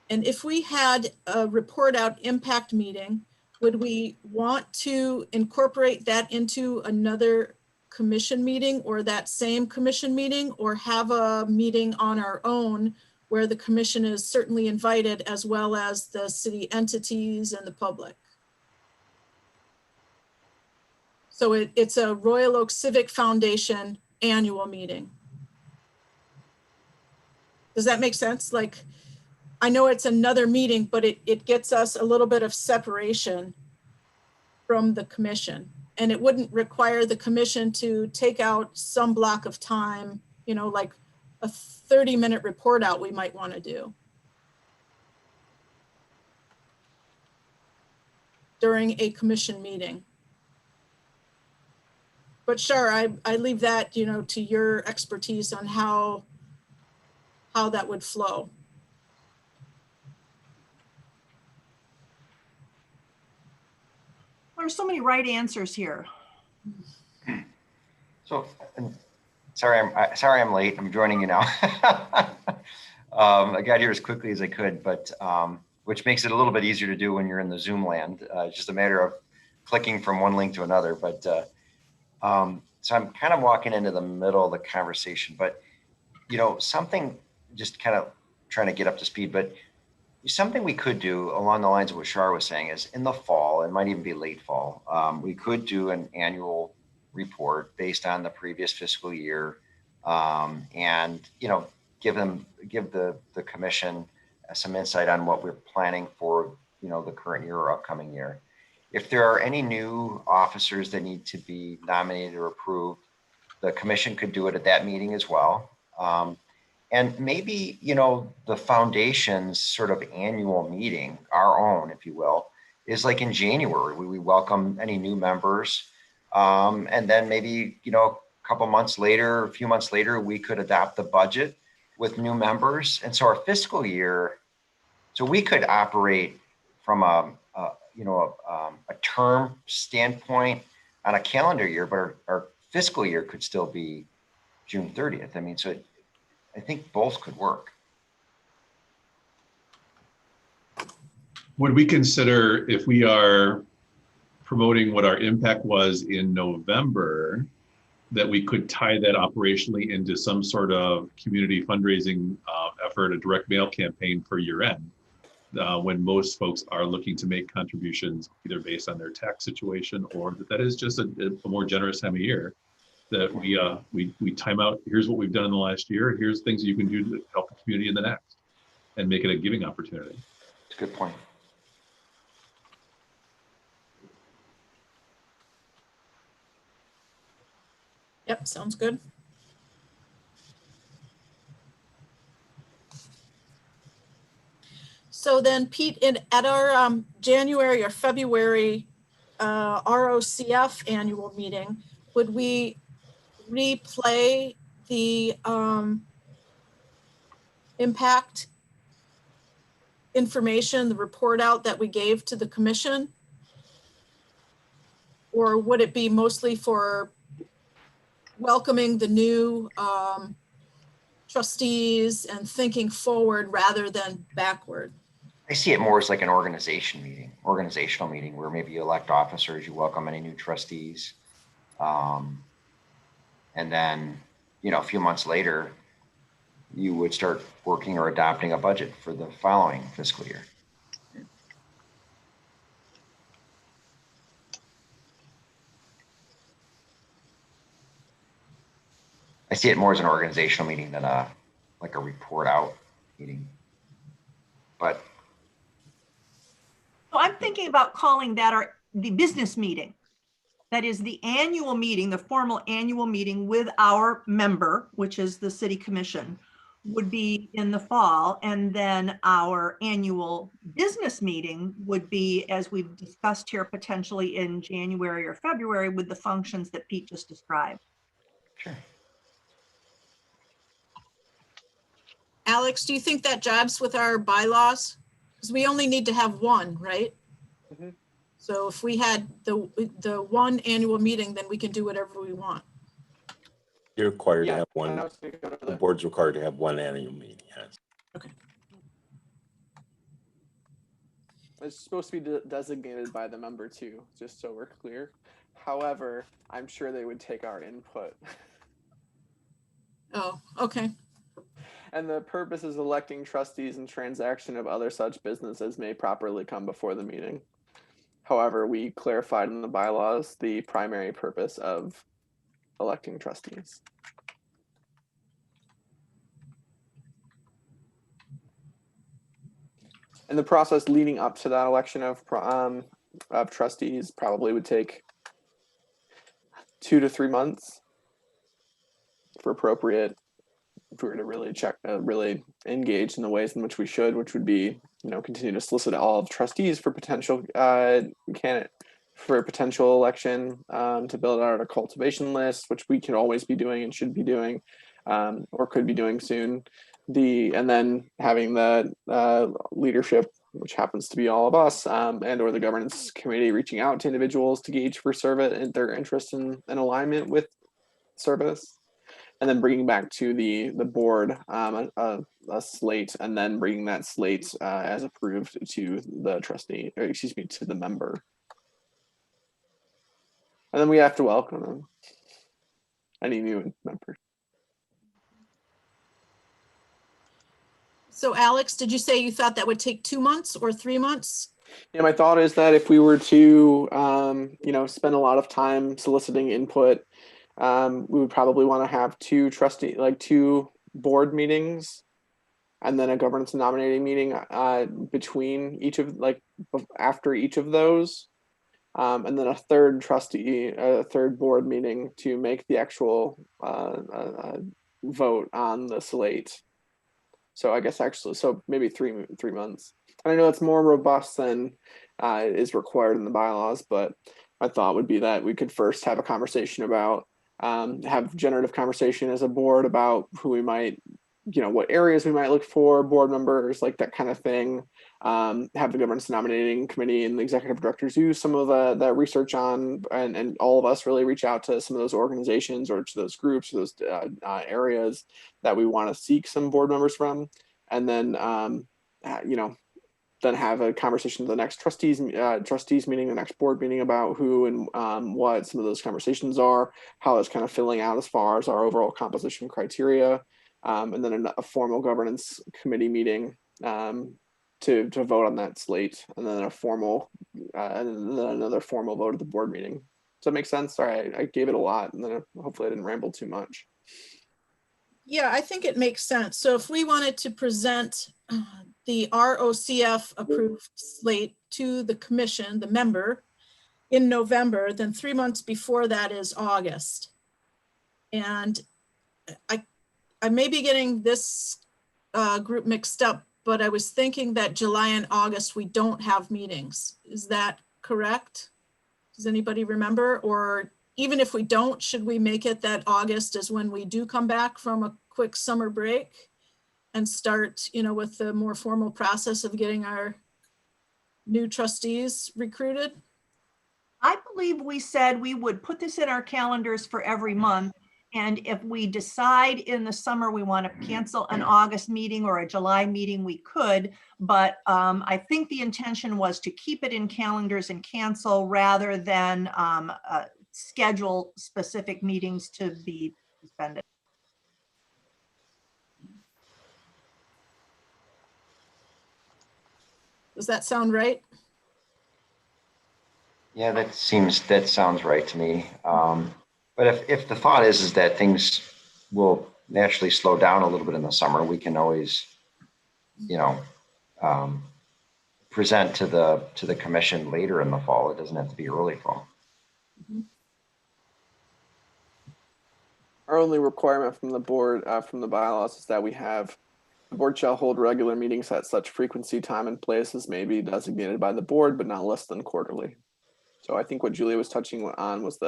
And if we had a report out impact meeting, would we want to incorporate that into another commission meeting or that same commission meeting, or have a meeting on our own where the commission is certainly invited, as well as the city entities and the public? So it's a Royal Oak Civic Foundation annual meeting. Does that make sense? Like, I know it's another meeting, but it gets us a little bit of separation from the commission. And it wouldn't require the commission to take out some block of time, you know, like a 30-minute report out we might want to do during a commission meeting. But sure, I leave that, you know, to your expertise on how that would flow. There's so many right answers here. So, sorry I'm late. I'm joining you now. I got here as quickly as I could, but which makes it a little bit easier to do when you're in the Zoom land. It's just a matter of clicking from one link to another. But so I'm kind of walking into the middle of the conversation. But you know, something, just kind of trying to get up to speed. But something we could do along the lines of what Shar was saying is, in the fall, it might even be late fall, we could do an annual report based on the previous fiscal year, and you know, give the commission some insight on what we're planning for, you know, the current year or upcoming year. If there are any new officers that need to be nominated or approved, the commission could do it at that meeting as well. And maybe, you know, the foundation's sort of annual meeting, our own, if you will, is like in January. We welcome any new members. And then maybe, you know, a few months later, we could adopt the budget with new members. And so our fiscal year, so we could operate from a term standpoint on a calendar year, but our fiscal year could still be June 30th. I mean, so I think both could work. Would we consider, if we are promoting what our impact was in November, that we could tie that operationally into some sort of community fundraising effort, a direct mail campaign for year end, when most folks are looking to make contributions either based on their tax situation, or that is just a more generous time of year, that we time out, here's what we've done in the last year, here's things you can do to help the community in the next, and make it a giving opportunity. That's a good point. Yep, sounds good. So then, Pete, at our January or February ROCF annual meeting, would we replay the impact information, the report out that we gave to the commission? Or would it be mostly for welcoming the new trustees and thinking forward rather than backward? I see it more as like an organizational meeting where maybe you elect officers, you welcome any new trustees. And then, you know, a few months later, you would start working or adopting a budget for the following fiscal year. I see it more as an organizational meeting than like a report out meeting. But So I'm thinking about calling that the business meeting. That is the annual meeting, the formal annual meeting with our member, which is the city commission, would be in the fall, and then our annual business meeting would be, as we've discussed here, potentially in January or February with the functions that Pete just described. Sure. Alex, do you think that jives with our bylaws? Because we only need to have one, right? Mhm. So if we had the one annual meeting, then we can do whatever we want. You're required to Yeah, have and one, I was gonna go to the the- board's required to have one annual meeting, yes. It's supposed to be designated by the member too, just so we're clear. However, I'm sure they would take our input. Oh, okay. And the purpose is electing trustees and transaction of other such businesses may properly come before the meeting. However, we clarified in the bylaws the primary purpose of electing trustees. And the process leading up to that election of trustees probably would take 2 to 3 months for appropriate, if we were to really really engage in the ways in which we should, which would be, continue to solicit all of trustees for potential candidate for a potential election, to build out a cultivation list, which we could always be doing and should be doing, or could be doing soon. And then having the leadership, which happens to be all of us, and or the governance committee, reaching out to individuals to gauge for service and their interest in alignment with service, and then bringing back to the board a slate, and then bringing that slate as approved to the trustee, or excuse me, to the member. And then we have to welcome them, any new member. So Alex, did you say you thought that would take 2 months or 3 months? Yeah, my thought is that if we were to, spend a lot of time soliciting input, we would probably want to have two board meetings, and then a governance and nominating meeting between each of after each of those, and then a third board meeting to make the actual vote on the slate. So I guess so maybe 3 months. And I know it's more robust than is required in the bylaws, but my thought would be that we could first have a conversation about, have generative conversation as a board about who we might, what areas we might look for, board members, like that kind of thing. Have the governance nominating committee and the executive directors do some of the research on, and all of us really reach out to some of those organizations or to those groups, or those areas that we want to seek some board members from. And then, then have a conversation at the next trustees meeting, the next board meeting, about who and what some of those conversations are, how it's kind of filling out as far as our overall composition criteria, and then a formal governance committee meeting to vote on that slate, and then and then another formal vote at the board meeting. Does that make sense? Sorry, I gave it a lot, and then hopefully I didn't ramble too much. Yeah, I think it makes sense. So if we wanted to present the ROCF approved slate to the commission, the member, in November, then 3 months before that is August. And I may be getting this group mixed up, but I was thinking that July and August, we don't have meetings. Is that correct? Does anybody remember? Or even if we don't, should we make it that August is when we do come back from a quick summer break and start, with the more formal process of getting our new trustees recruited? I believe we said we would put this in our calendars for every month. And if we decide in the summer we want to cancel an August meeting or a July meeting, we could. But I think the intention was to keep it in calendars and cancel rather than schedule specific meetings to be suspended. Does that sound right? Yeah, that sounds right to me. But if the thought is that things will naturally slow down a little bit in the summer, we can always, present to the commission later in the fall. It doesn't have to be early fall. Our only requirement from the board, from the bylaws, is that the board shall hold regular meetings at such frequency, time, and place as may be designated by the board, but not less than quarterly. So I think what Julia was touching on was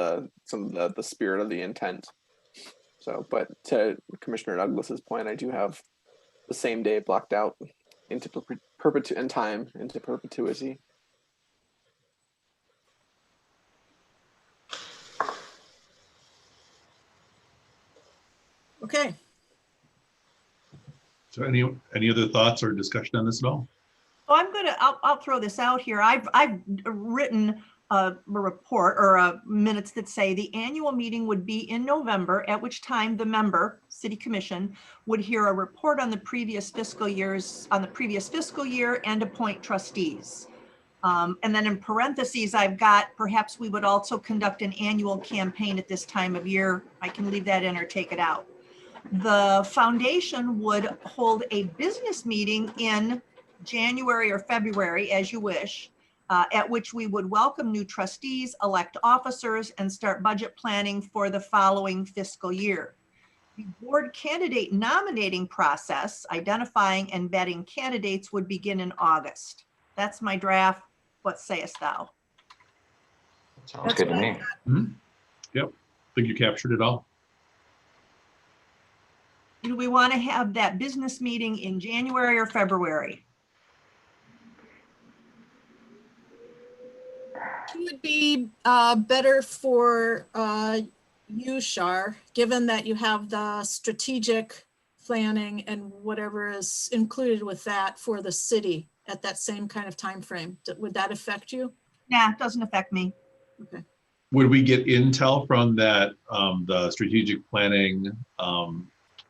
some of the spirit of the intent. So, but to Commissioner Douglas's point, I do have the same day blocked out into perpetuity. Okay, So any other thoughts or discussion on this at all? So I'll throw this out here. I've written a report or minutes that say the annual meeting would be in November, at which time the member, City Commission, would hear a report on the previous fiscal year and appoint trustees. And then in parentheses, I've got, perhaps we would also conduct an annual campaign at this time of year. I can leave that in or take it out. The foundation would hold a business meeting in January or February, as you wish, at which we would welcome new trustees, elect officers, and start budget planning for the following fiscal year. The board candidate nominating process, identifying and vetting candidates, would begin in August. That's my draft. What sayest thou? Sounds That's good to fine. me. Yep, I think you captured it all. Do we want to have that business meeting in January or February? it would be better for you, Shar, given that you have the strategic planning and whatever is included with that for the city at that same kind of time frame. Would that affect you? Nah, it doesn't affect me. Okay. Would we get intel from that, the strategic planning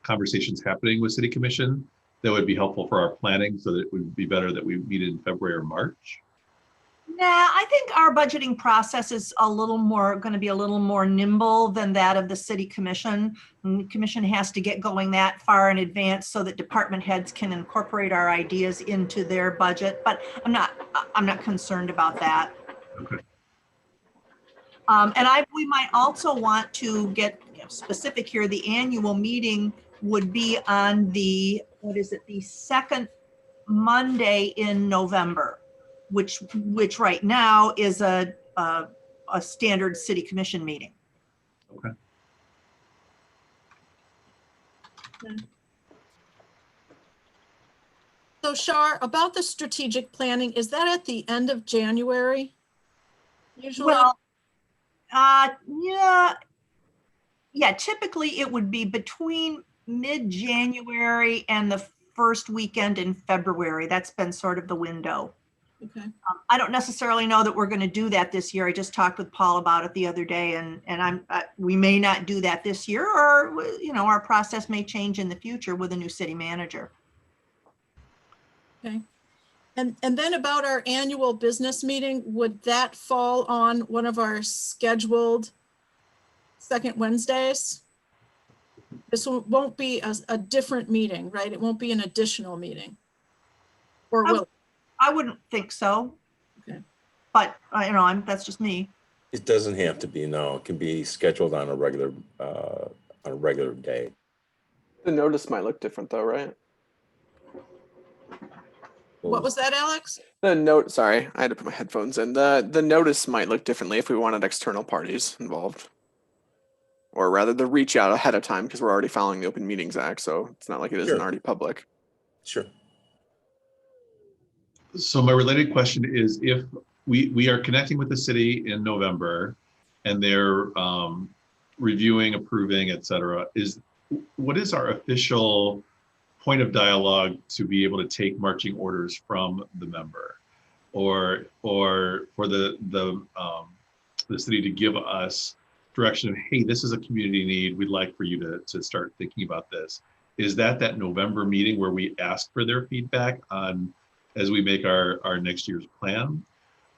conversations happening with City Commission that would be helpful for our planning, so that it would be better that we meet in February or March? Nah, I think our budgeting process is going to be a little more nimble than that of the City Commission. And the Commission has to get going that far in advance so that department heads can incorporate our ideas into their budget. But I'm not concerned about that. Okay. And we might also want to get specific here. The annual meeting would be on the second Monday in November, which right now is a standard City Commission meeting. Okay. So Shar, about the strategic planning, is that at the end of January? Usually? Well, yeah, typically it would be between mid-January and the first weekend in February. That's been sort of the window. Okay. I don't necessarily know that we're going to do that this year. I just talked with Paul about it the other day, and we may not do that this year, or our process may change in the future with a new city manager. Okay. And then about our annual business meeting, would that fall on one of our scheduled second Wednesdays? This won't be a different meeting, right? It won't be an additional meeting. Or will it? I wouldn't think so. Okay. But that's just me. It doesn't have to be, no. It can be scheduled on a regular day. The notice might look different though, right? What was that, Alex? Sorry, I had to put my headphones in. The notice might look differently if we wanted external parties involved. Or rather the reach out ahead of time, because we're already following the Open Meetings Act, so it's not like it isn't Sure. already public. Sure. So my related question is, if we are connecting with the city in November and they're reviewing, approving, et cetera, what is our official point of dialogue to be able to take marching orders from the member, or for the city to give us direction of, hey, this is a community need, we'd like for you to start thinking about this? Is that November meeting where we ask for their feedback on as we make our next year's plan?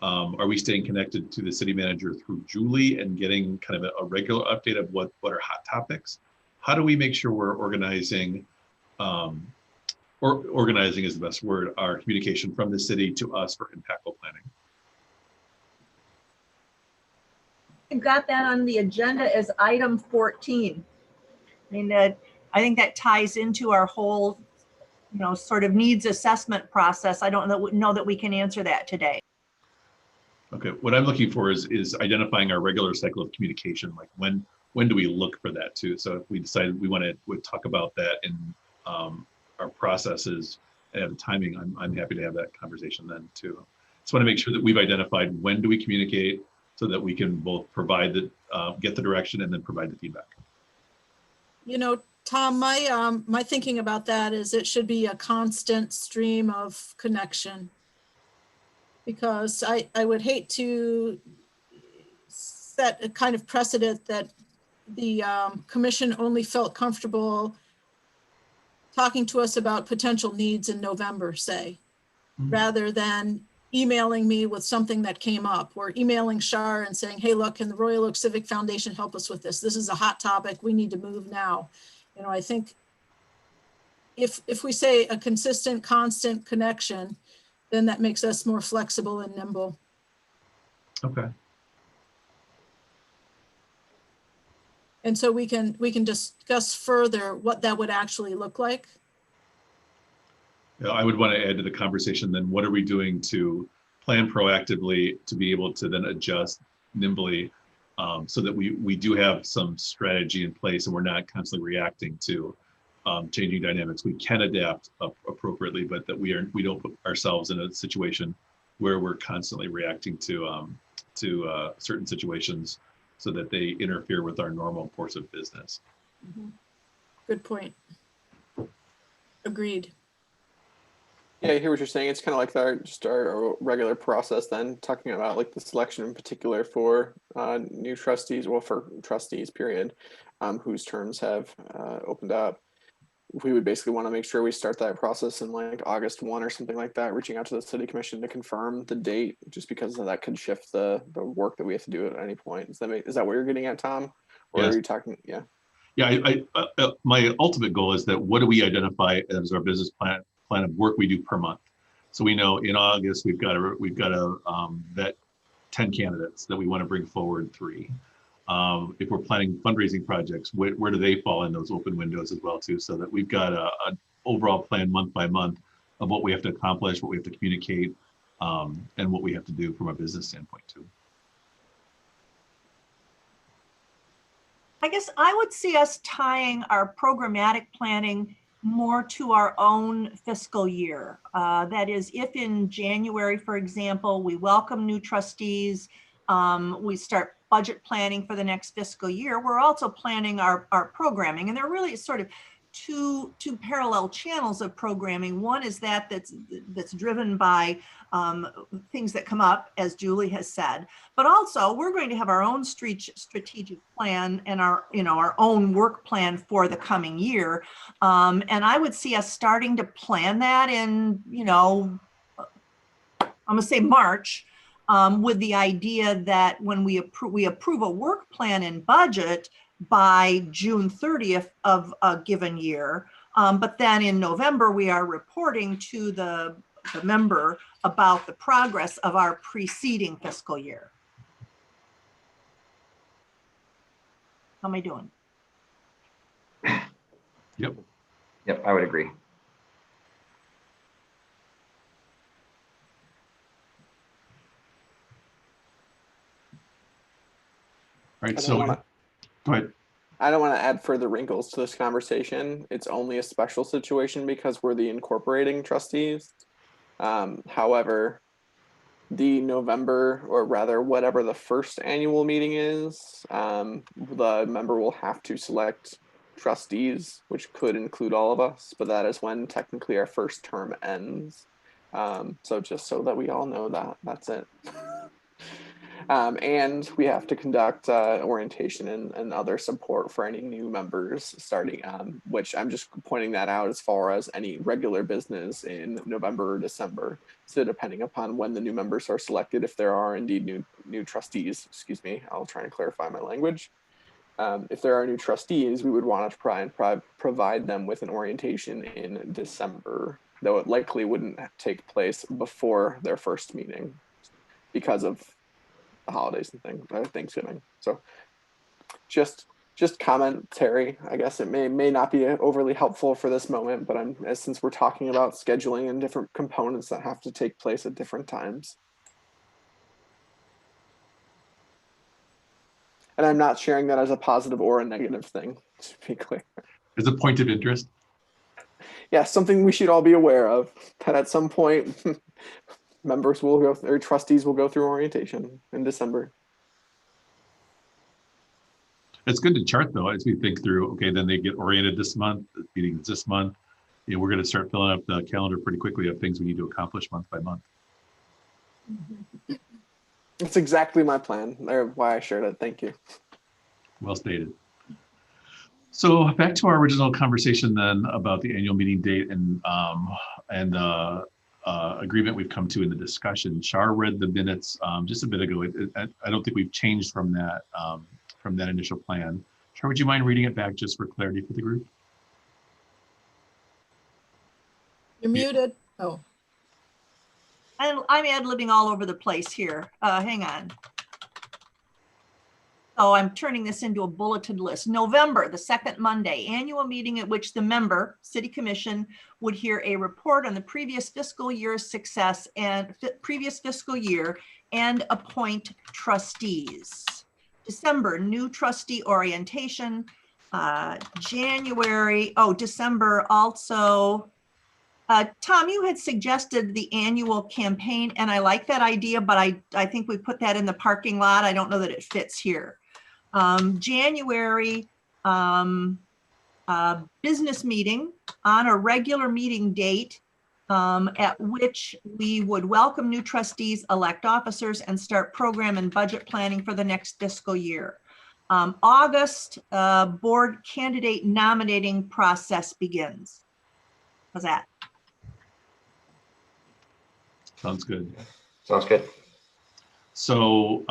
Are we staying connected to the city manager through Julie and getting kind of a regular update of what are hot topics? How do we make sure we're organizing, or organizing is the best word, our communication from the city to us for impactful planning? I've got that on the agenda as item 14. I mean, I think that ties into our whole, sort of needs assessment process. I don't know that we can answer that today. Okay, what I'm looking for is identifying our regular cycle of communication. Like when do we look for that too? So if we decided we want to talk about that in our processes and have the timing, I'm happy to have that conversation then too. Just want to make sure that we've identified when do we communicate so that we can both provide the get the direction and then provide the feedback. Tom, my thinking about that is it should be a constant stream of connection, because I would hate to set a kind of precedent that the commission only felt comfortable talking to us about potential needs in November, say, rather than emailing me with something that came up, or emailing Shar and saying, hey, look, can the Royal Oak Civic Foundation help us with this? This is a hot topic. We need to move now. I think if we say a consistent, constant connection, then that makes us more flexible and nimble. Okay. And so we can discuss further what that would actually look like. Yeah, I would want to add to the conversation then, what are we doing to plan proactively to be able to then adjust nimbly so that we do have some strategy in place and we're not constantly reacting to changing dynamics. We can adapt appropriately, but that we don't put ourselves in a situation where we're constantly reacting to certain situations so that they interfere with our normal course of business. Good point. Agreed. Yeah, I hear what you're saying. It's kind of like our regular process then, talking about like the selection in particular for new trustees, well, for trustees, period, whose terms have opened up. We would basically want to make sure we start that process in like August 1 or something like that, reaching out to the city commission to confirm the date, just because that could shift the work that we have to do at any point. Is that what you're getting at, Tom? Or Yes. are you talking? Yeah. Yeah, my ultimate goal is that what do we identify as our business plan of work we do per month? So we know in August we've got to vet 10 candidates that we want to bring forward 3. If we're planning fundraising projects, where do they fall in those open windows as well too? So that we've got an overall plan month by month of what we have to accomplish, what we have to communicate, and what we have to do from a business standpoint too. I guess I would see us tying our programmatic planning more to our own fiscal year. That is, if in January, for example, we welcome new trustees, we start budget planning for the next fiscal year, we're also planning our programming. And they're really sort of two parallel channels of programming. One is that's driven by things that come up, as Julie has said, but also we're going to have our own strategic plan and our own work plan for the coming year. And I would see us starting to plan that in, I'm gonna say March, with the idea that when we approve a work plan and budget by June 30th of a given year. But then in November, we are reporting to the member about the progress of our preceding fiscal year. How am I doing? Yep, I would agree. All right, so go ahead. I don't want to add further wrinkles to this conversation. It's only a special situation because we're the incorporating trustees. However, the November, or rather whatever the first annual meeting is, the member will have to select trustees, which could include all of us, but that is when technically our first term ends. So just so that we all know that's it. And we have to conduct orientation and other support for any new members starting, which I'm just pointing that out as far as any regular business in November or December. So depending upon when the new members are selected, if there are indeed new trustees, excuse me, I'll try and clarify my language. If there are new trustees, we would want to try and provide them with an orientation in December, though it likely wouldn't take place before their first meeting because of the holidays and things, Thanksgiving. So just just commentary. I guess it may not be overly helpful for this moment, but since we're talking about scheduling and different components that have to take place at different times. And I'm not sharing that as a positive or a negative thing, to be clear. As a point of interest. Yeah, something we should all be aware of, that at some point members will go, or trustees will go through orientation in December. It's good to chart though, as we think through, okay, then they get oriented this month, the meeting is this month. You know, we're going to start filling up the calendar pretty quickly of things we need to accomplish month by month. It's exactly my plan, or why I shared it. Thank you. Well stated. So back to our original conversation then about the annual meeting date and agreement we've come to in the discussion. Shar read the minutes just a bit ago. I don't think we've changed from that initial plan. Shar, would you mind reading it back just for clarity for the group? You're muted. Oh, I'm ad-libbing all over the place here. Hang on. So I'm turning this into a bulleted list. November, the second Monday, annual meeting at which the member, City Commission, would hear a report on the previous fiscal year's success and previous fiscal year and appoint trustees. December, new trustee orientation. December also. Tom, you had suggested the annual campaign, and I like that idea, but I think we put that in the parking lot. I don't know that it fits here. January, business meeting on a regular meeting date at which we would welcome new trustees, elect officers, and start program and budget planning for the next fiscal year. August, board candidate nominating process begins. How's that? Sounds good. Sounds good. So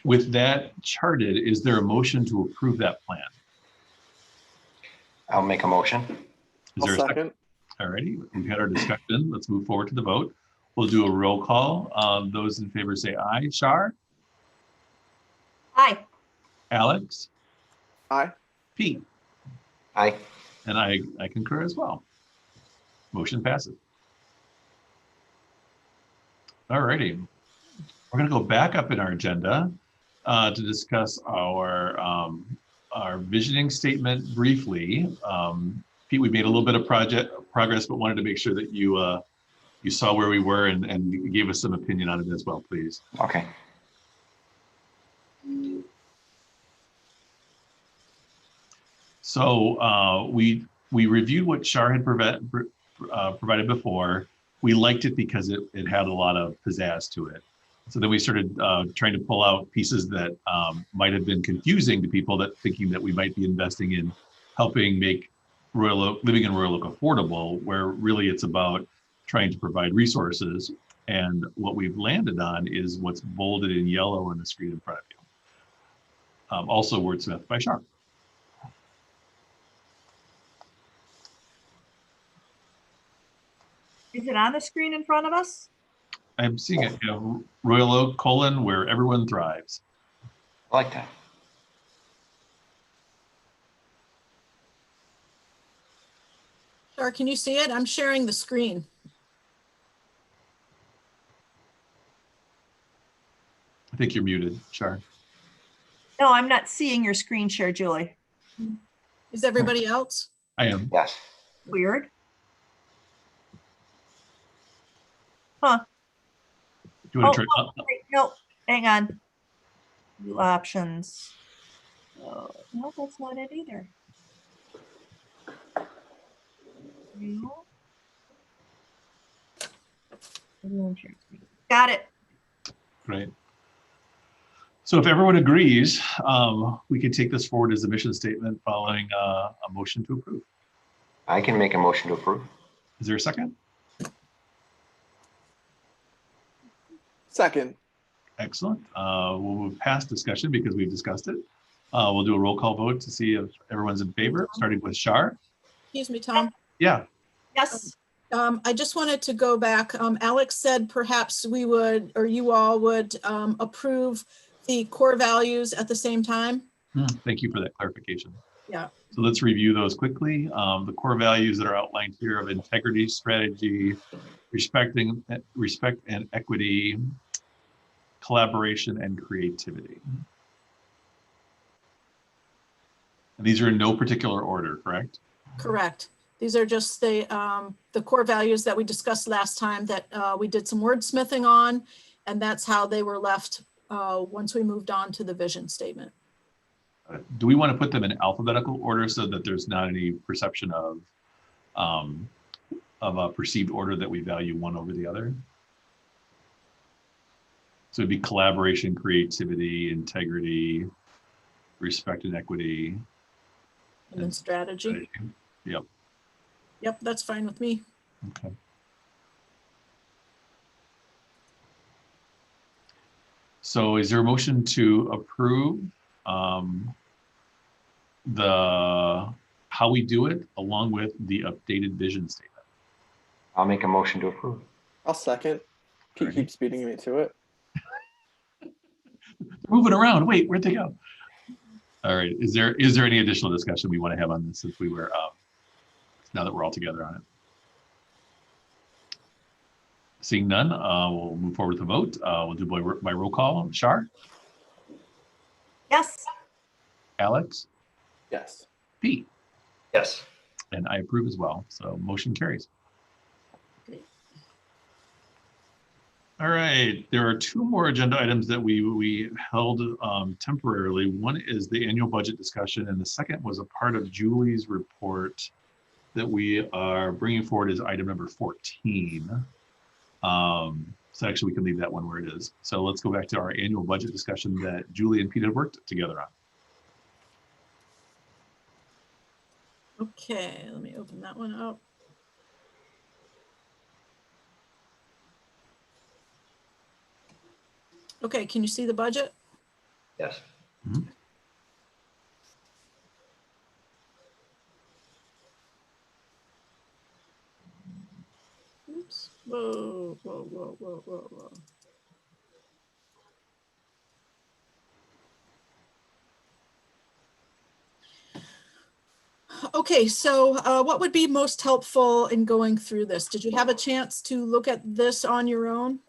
with that charted, is there a motion to approve that plan? I'll make a motion. Is there a second? All righty, we've had our discussion. Let's move forward to the vote. We'll do a roll call. Those in favor say aye. Shar? Aye. Alex? Aye. Pete? Aye. And I concur as well. Motion passes. All righty. We're going to go back up in our agenda to discuss our visioning statement briefly. Pete, we made a little bit of progress, but wanted to make sure that you saw where we were and gave us some opinion on it as well, please. Okay. So we reviewed what Shar had provided before. We liked it because it had a lot of pizzazz to it. So then we started trying to pull out pieces that might have been confusing to people, that thinking that we might be investing in helping make living in Royal Oak affordable, where really it's about trying to provide resources. And what we've landed on is what's bolded in yellow on the screen in front of you. Also wordsmithed by Shar. Is it on the screen in front of us? I'm seeing it, Royal Oak, where everyone thrives. I like that. Shar, can you see it? I'm sharing the screen. I think you're muted, Shar. No, I'm not seeing your screen share, Julie. Is everybody else? I am. Yes. Weird. Huh. Do you want to turn Wait, no, hang on. View options. Oh, no, that's not it either. View. Got it. Great. So if everyone agrees, we can take this forward as a mission statement following a motion to approve. I can make a motion to approve. Is there a second? Second. Excellent. We'll move past discussion because we've discussed it. We'll do a roll call vote to see if everyone's in favor, starting with Shar. Excuse me, Tom. Yeah. Yes. I just wanted to go back. Alex said perhaps we would, or you all would approve the core values at the same time. Thank you for that clarification. Yeah. So let's review those quickly. The core values that are outlined here of integrity, strategy, respect and equity, collaboration, and creativity. And these are in no particular order, correct? Correct. These are just the core values that we discussed last time that we did some wordsmithing on, and that's how they were left once we moved on to the vision statement. Do we want to put them in alphabetical order so that there's not any perception of a perceived order that we value one over the other? So it'd be collaboration, creativity, integrity, respect and equity. And then strategy. Yep. Yep, that's fine with me. Okay. So is there a motion to approve the how we do it along with the updated vision statement? I'll make a motion to approve. I'll second. Pete Alrighty. keeps beating me to it. Moving around. Wait, where'd they go? All right. Is there any additional discussion we want to have on this since we were now that we're all together on it? Seeing none, we'll move forward with the vote. We'll do by roll call. Shar, Yes. Alex, Yes. Pete, Yes. and I approve as well. So motion carries. Great. All right, there are two more agenda items that we held temporarily. One is the annual budget discussion, and the second was a part of Julie's report that we are bringing forward as item number 14. So actually we can leave that one where it is. So let's go back to our annual budget discussion that Julie and Pete have worked together on. Okay, let me open that one up. Okay, can you see the budget? Yes. Oops. Whoa, whoa, whoa, whoa, whoa, whoa. Okay, so what would be most helpful in going through this? Did you have a chance to look at this on your own?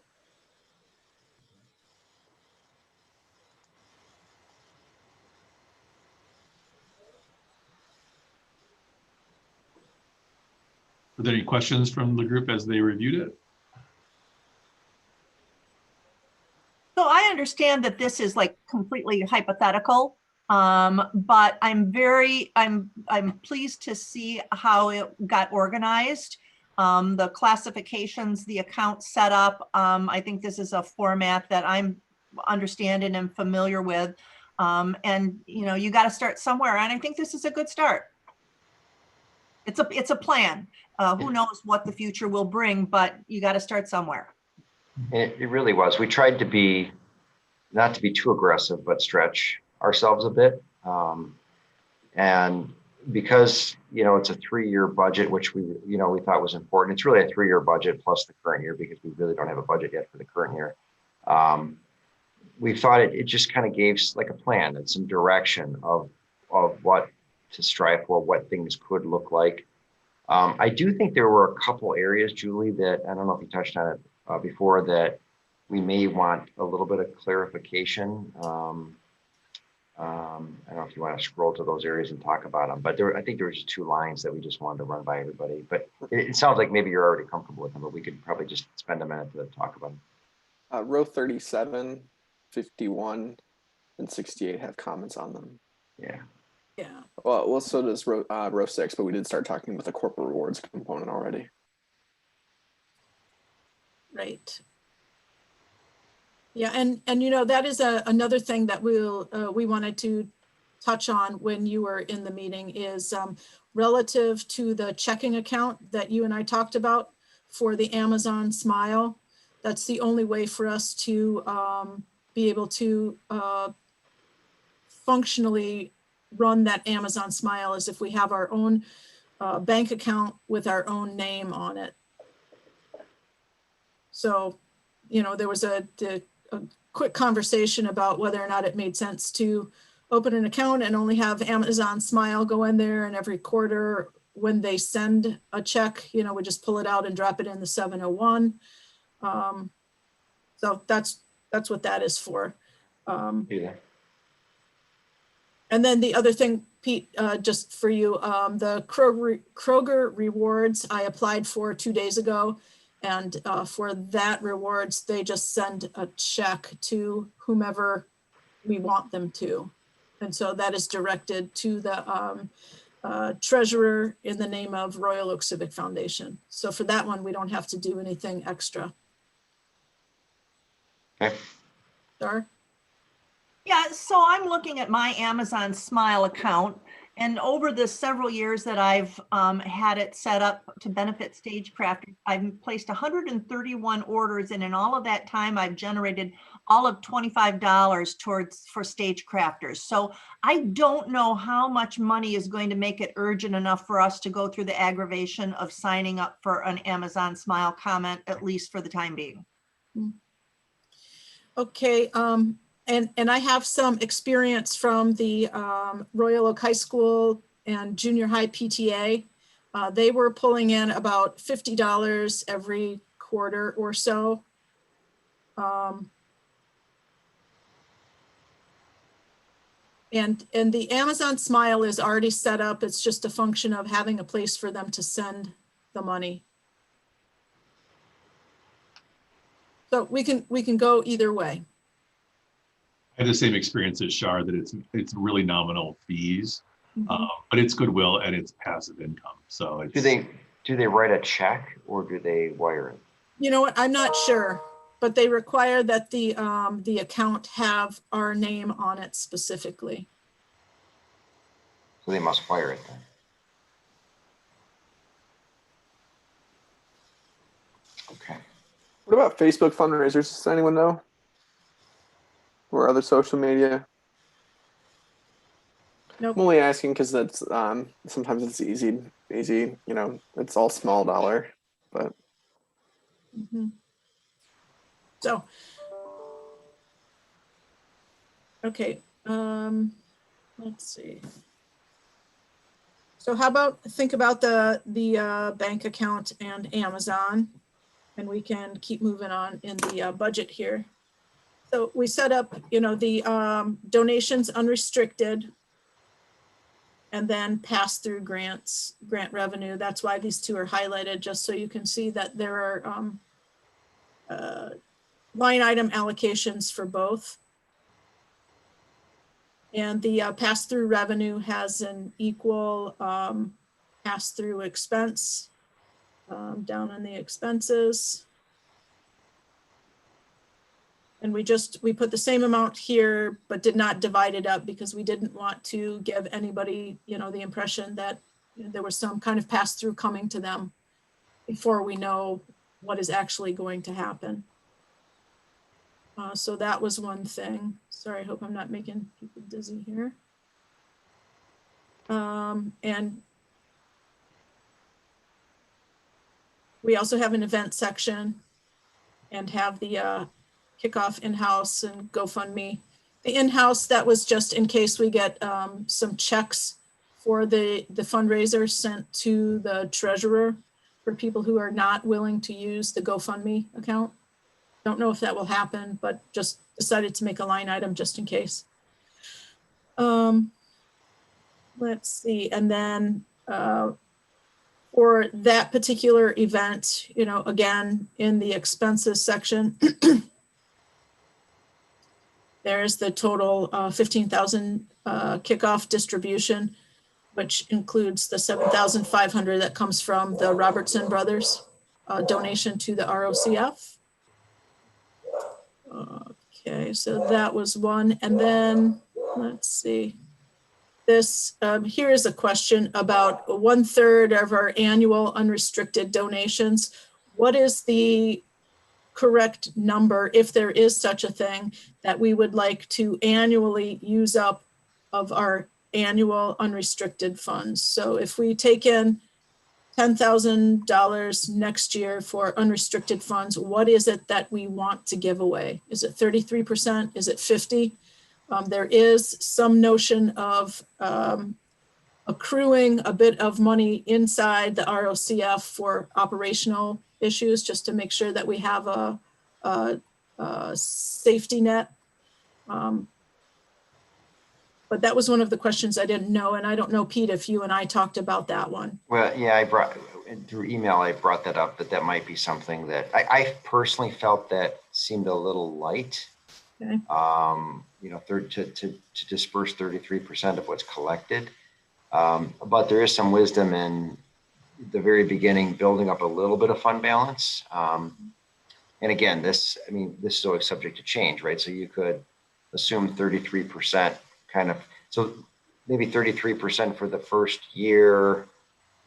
Were there any questions from the group as they reviewed it? So I understand that this is like completely hypothetical, but I'm pleased to see how it got organized. The classifications, the account setup. I think this is a format that I'm understanding and familiar with. And you got to start somewhere, and I think this is a good start. It's a plan. Who knows what the future will bring, but you got to start somewhere. It really was. We tried to be, not to be too aggressive, but stretch ourselves a bit. And because, it's a 3-year budget, which we thought was important. It's really a 3-year budget plus the current year because we really don't have a budget yet for the current year. We thought it just kind of gave like a plan and some direction of what to strive for, what things could look like. I do think there were a couple areas, Julie, that I don't know if you touched on it before, that we may want a little bit of clarification. I don't know if you want to scroll to those areas and talk about them, but I think there was just 2 lines that we just wanted to run by everybody. But it sounds like maybe you're already comfortable with them, but we could probably just spend a minute to talk about them. Row 37, 51, and 68 have comments on them. Yeah. Yeah. Well, so does row 6, but we did start talking about the corporate rewards component already. Right. Yeah, and that is another thing that we wanted to touch on when you were in the meeting is relative to the checking account that you and I talked about for the Amazon Smile. That's the only way for us to be able to functionally run that Amazon Smile is if we have our own bank account with our own name on it. So, there was a quick conversation about whether or not it made sense to open an account and only have Amazon Smile go in there, and every quarter when they send a check, we just pull it out and drop it in the 701. So that's what that is for. Yeah. And then the other thing, Pete, just for you, the Kroger rewards I applied for 2 days ago. And for that rewards, they just send a check to whomever we want them to. And so that is directed to the treasurer in the name of Royal Oak Civic Foundation. So for that one, we don't have to do anything extra. Okay. Dar? Yeah, so I'm looking at my Amazon Smile account, and over the several years that I've had it set up to benefit Stagecrafters, I've placed 131 orders, and in all of that time, I've generated all of $25 for Stagecrafters. So I don't know how much money is going to make it urgent enough for us to go through the aggravation of signing up for an Amazon Smile comment, at least for the time being. Okay, and I have some experience from the Royal Oak High School and junior high PTA. They were pulling in about $50 every quarter or so. And the Amazon Smile is already set up. It's just a function of having a place for them to send the money. So we can go either way. I had the same experience as Shar, that it's really nominal fees, Mhm. but it's goodwill and it's passive income. So it's, Do they write a check or do they wire it? You know what? I'm not sure, but they require that the account have our name on it specifically. So they must wire it then. Okay. What about Facebook fundraisers? Does anyone know? Or other social media? Nope. I'm only asking because that's sometimes it's easy. It's all small dollar, but Mhm. So, okay, let's see. So how about think about the bank account and Amazon, and we can keep moving on in the budget here. So we set up, the donations unrestricted, and then pass through grant revenue. That's why these two are highlighted, just so you can see that there are line item allocations for both. And the pass-through revenue has an equal pass-through expense down in the expenses. And we put the same amount here, but did not divide it up because we didn't want to give anybody, the impression that there was some kind of pass-through coming to them before we know what is actually going to happen. So that was one thing. Sorry, I hope I'm not making people dizzy here. And we also have an event section and have the kickoff in-house and GoFundMe. The in-house, that was just in case we get some checks for the fundraiser sent to the treasurer for people who are not willing to use the GoFundMe account. Don't know if that will happen, but just decided to make a line item just in case. Let's see, and then for that particular event, again, in the expenses section, there's the total 15,000 kickoff distribution, which includes the 7,500 that comes from the Robertson Brothers donation to the ROCF. Okay, so that was one. And then let's see. This here is a question about 1/3 of our annual unrestricted donations. What is the correct number, if there is such a thing, that we would like to annually use up of our annual unrestricted funds? So if we take in $10,000 next year for unrestricted funds, what is it that we want to give away? Is it 33%? Is it 50%? There is some notion of accruing a bit of money inside the ROCF for operational issues, just to make sure that we have a safety net. But that was one of the questions I didn't know, and I don't know, Pete, if you and I talked about that one. Well, yeah, through email, I brought that up, that might be something that I personally felt that seemed a little light. Okay. You know, to disperse 33% of what's collected. But there is some wisdom in the very beginning, building up a little bit of fund balance. And again, this is always subject to change, right? So you could assume 33% kind of, so maybe 33% for the first year,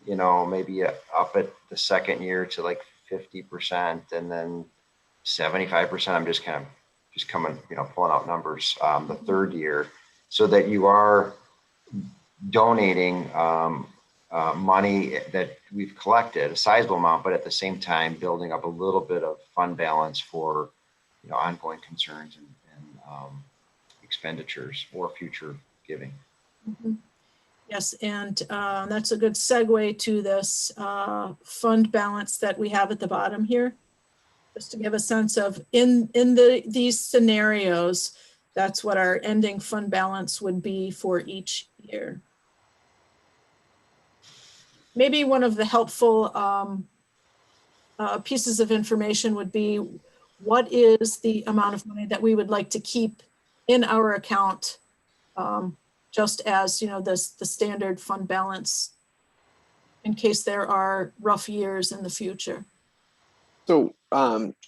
you know, maybe up at the second year to like 50%, and then 75%. I'm just coming, you know, pulling out numbers, the third year, so that you are donating money that we've collected, a sizable amount, but at the same time building up a little bit of fund balance for, you know, ongoing concerns and expenditures or future giving. Mm-hmm. Yes, and that's a good segue to this fund balance that we have at the bottom here, just to give a sense of in these scenarios, that's what our ending fund balance would be for each year. Maybe one of the helpful pieces of information would be, what is the amount of money that we would like to keep in our account, just as, you know, the standard fund balance in case there are rough years in the future. So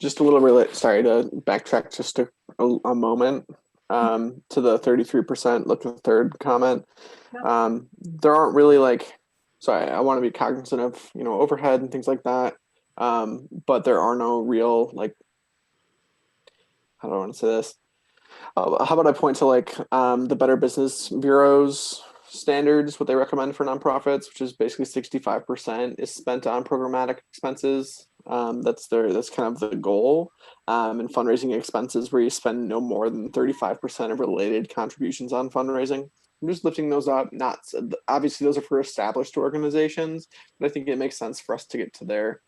just a little sorry to backtrack just a moment to the 33%, look at the third comment. There aren't really like, so I want to be cognizant of, you know, overhead and things like that. But there are no real, like, how do I want to say this? How about I point to like the Better Business Bureau's standards, what they recommend for nonprofits, which is basically 65% is spent on programmatic expenses. That's kind of the goal. And fundraising expenses where you spend no more than 35% of related contributions on fundraising. I'm just lifting those up. Not obviously those are for established organizations, but I think it makes sense for us to get to there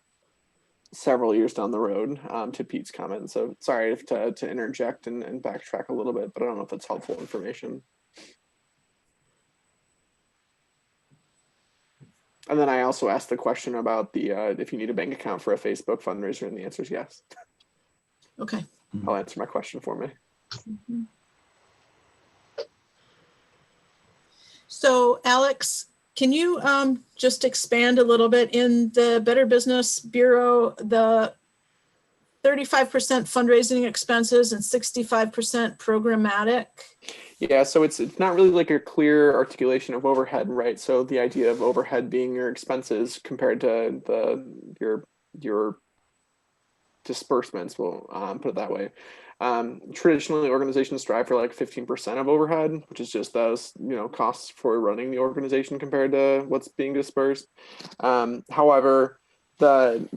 several years down the road, to Pete's comment. So sorry to interject and backtrack a little bit, but I don't know if that's helpful information. And then I also asked the question about the if you need a bank account for a Facebook fundraiser, and the answer is yes. Okay. I'll answer my question for me. Mm-hmm. So Alex, can you just expand a little bit in the Better Business Bureau, the 35% fundraising expenses and 65% programmatic? Yeah, so it's not really like a clear articulation of overhead, right? So the idea of overhead being your expenses compared to your disbursements, we'll put it that way. Traditionally, organizations strive for like 15% of overhead, which is just those, you know, costs for running the organization compared to what's being dispersed. However, I'm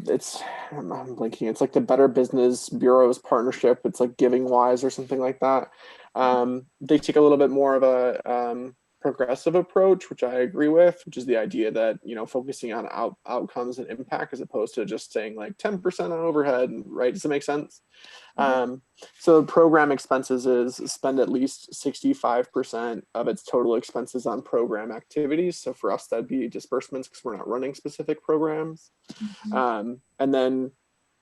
blanking. It's like the Better Business Bureau's partnership. It's like Giving Wise or something like that. They take a little bit more of a progressive approach, which I agree with, which is the idea that, you know, focusing on outcomes and impact as opposed to just saying like 10% on overhead, right? Does it make sense? So program expenses is spend at least 65% of its total expenses on program activities. So for us, that'd be disbursements because we're not running specific programs. And then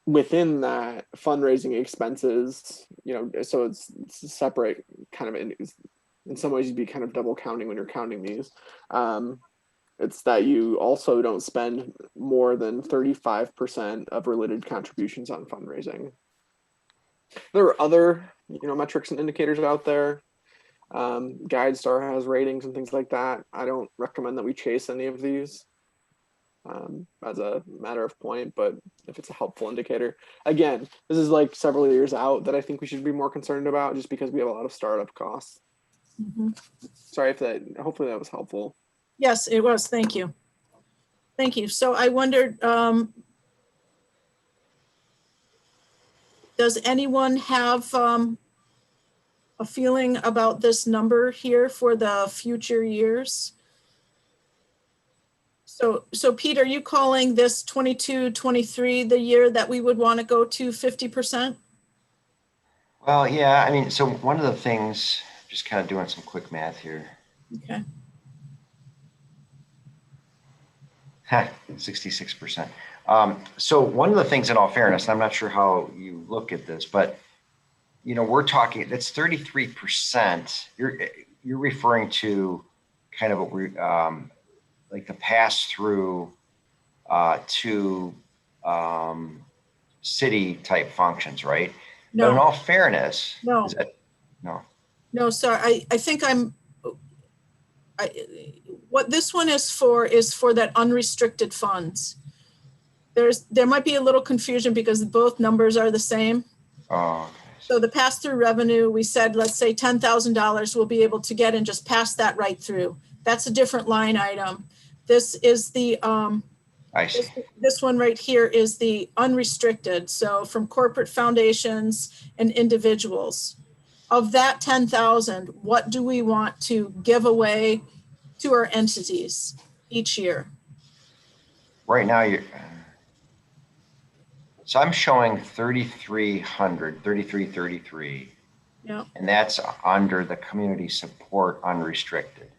within that, fundraising expenses, you know, so it's separate kind of in some ways you'd be kind of double counting when you're counting these. It's that you also don't spend more than 35% of related contributions on fundraising. There are other, you know, metrics and indicators out there. GuideStar has ratings and things like that. I don't recommend that we chase any of these as a matter of point, but if it's a helpful indicator. Again, this is like several years out that I think we should be more concerned about, just because we have a lot of startup costs. Sorry if hopefully that was helpful. Yes, it was. Thank you. Thank you. So I wondered, does anyone have a feeling about this number here for the future years? So Pete, are you calling this 22, 23 the year that we would want to go to 50%? Well, yeah, I mean, so one of the things, just kind of doing some quick math here. Okay. 66%. So one of the things, in all fairness, and I'm not sure how you look at this, but you know, we're talking, that's 33%. You're referring to kind of what we like the pass through to city type functions, right? But in No, all fairness, No. is that no? no, sorry. I think what this one is for that unrestricted funds. There might be a little confusion because both numbers are the same. Oh, okay. So the pass-through revenue, we said, let's say $10,000 we'll be able to get and just pass that right through. That's a different line item. This is the, I see. this one right here is the unrestricted. So from corporate foundations and individuals. Of that 10,000, what do we want to give away to our entities each year? Right now, so I'm showing 3,300, 3333. Yeah. And that's under the community support unrestricted,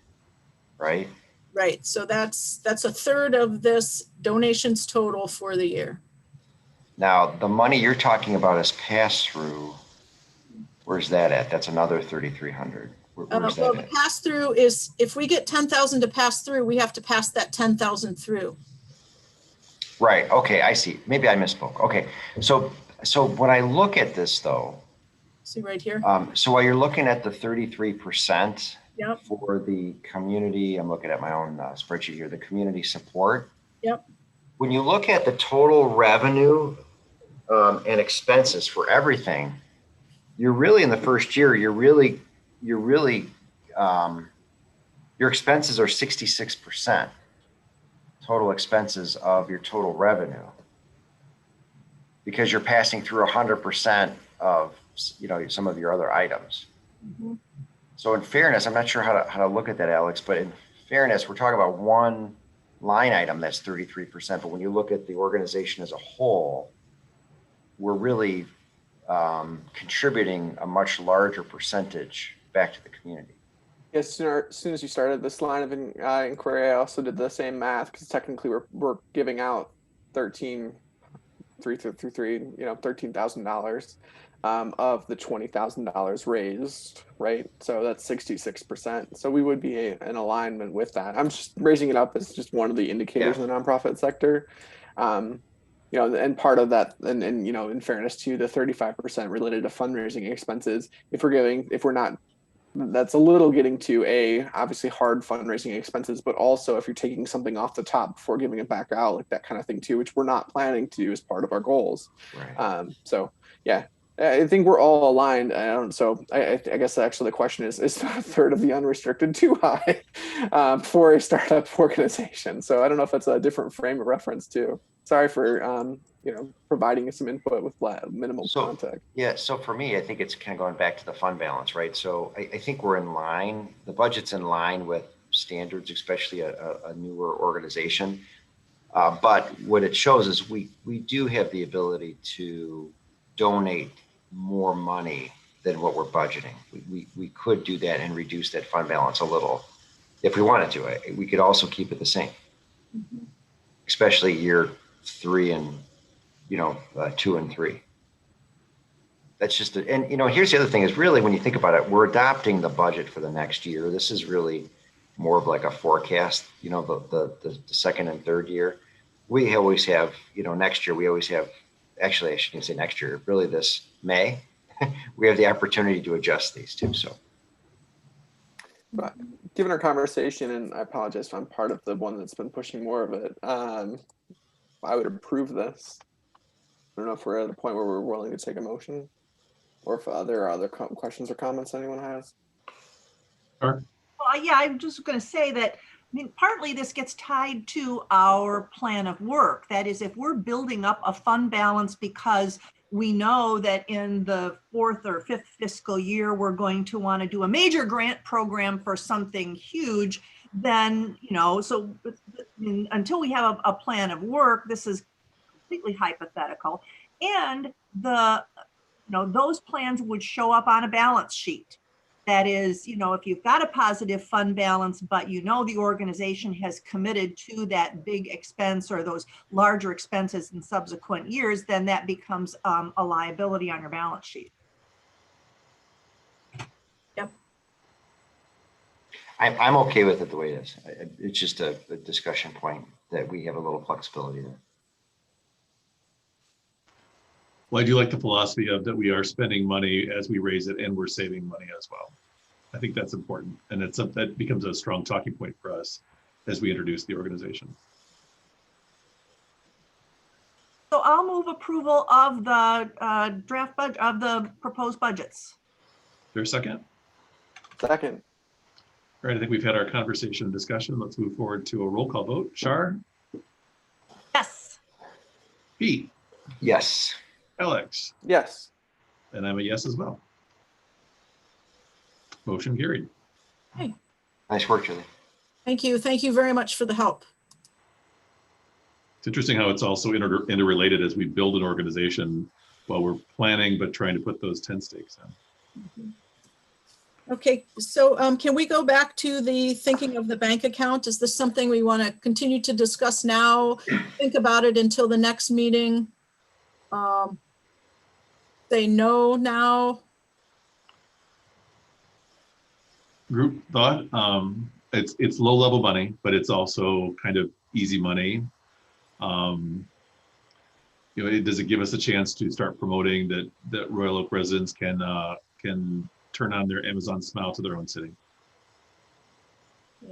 right? Right. So that's a third of this donations total for the year. Now, the money you're talking about is pass through. Where's that at? That's another 3,300. Where's Well, that the at? pass through is, if we get 10,000 to pass through, we have to pass that 10,000 through. Right. Okay. I see. Maybe I misspoke. Okay. So when I look at this though, See right here? so while you're looking at the 33% Yep. for the community, I'm looking at my own spreadsheet here, the community support. Yep. When you look at the total revenue and expenses for everything, you're really in the first year, your expenses are 66%. Total expenses of your total revenue, because you're passing through 100% of, you know, some of your other items. Mm-hmm. So in fairness, I'm not sure how to look at that, Alex, but in fairness, we're talking about one line item that's 33%. But when you look at the organization as a whole, we're really contributing a much larger percentage back to the community. Yes, as soon as you started this line of inquiry, I also did the same math because technically we're giving out $13,000 of the $20,000 raised, right? So that's 66%. So we would be in alignment with that. I'm just raising it up as just one of the indicators in the nonprofit sector. You know, and part of that, and you know, in fairness to the 35% related to fundraising expenses, if we're not, that's a little getting to obviously hard fundraising expenses, but also if you're taking something off the top before giving it back out, like that kind of thing too, which we're not planning to do as part of our goals. Right. So yeah, I think we're all aligned. I guess actually the question is a third of the unrestricted too high for a startup organization? So I don't know if that's a different frame of reference too. Sorry for you know, providing some input with minimal context. Yeah, so for me, I think it's kind of going back to the fund balance, right? So I think we're in line, the budget's in line with standards, especially a newer organization. But what it shows is we do have the ability to donate more money than what we're budgeting. We could do that and reduce that fund balance a little if we wanted to. We could also keep it the same, especially year 3 and 2 and 3. That's just and you know, here's the other thing is really when you think about it, we're adopting the budget for the next year. This is really more of like a forecast, you know, the second and third year. We always have, you know, next year we always have, actually I shouldn't say next year, really this May, we have the opportunity to adjust these too. So but given our conversation, and I apologize if I'm part of the one that's been pushing more of it, I would approve this. I don't know if we're at a point where we're willing to take a motion, or if there are other questions or comments anyone has. Sure. Well, yeah, I'm just going to say that, I mean, partly this gets tied to our plan of work. That is, if we're building up a fund balance because we know that in the 4th or 5th fiscal year, we're going to want to do a major grant program for something huge, then, so until we have a plan of work, this is completely hypothetical. And those plans would show up on a balance sheet. That is, if you've got a positive fund balance, but the organization has committed to that big expense or those larger expenses in subsequent years, then that becomes a liability on your balance sheet. Yep. I'm okay with it the way it is. It's just a discussion point that we have a little flexibility there. Well, I do like the philosophy of that we are spending money as we raise it and we're saving money as well. I think that's important. And that becomes a strong talking point for us as we introduce the organization. So I'll move approval of the draft budget, of the proposed budgets. Is there a second? Second. All right, I think we've had our conversation and discussion. Let's move forward to a roll call vote. Shar? Yes. Pete? Yes. Alex? Yes. And I'm a yes as well. Motion carried. Nice work, Julie. Thank you. Thank you very much for the help. It's interesting how it's also interrelated as we build an organization while we're planning, but trying to put those 10 stakes in. Okay, so can we go back to the thinking of the bank account? Is this something we want to continue to discuss now? Think about it until the next meeting? Say no now? Group thought, it's low level money, but it's also kind of easy money. Does it give us a chance to start promoting that Royal Oak residents can turn on their Amazon Smile to their own city?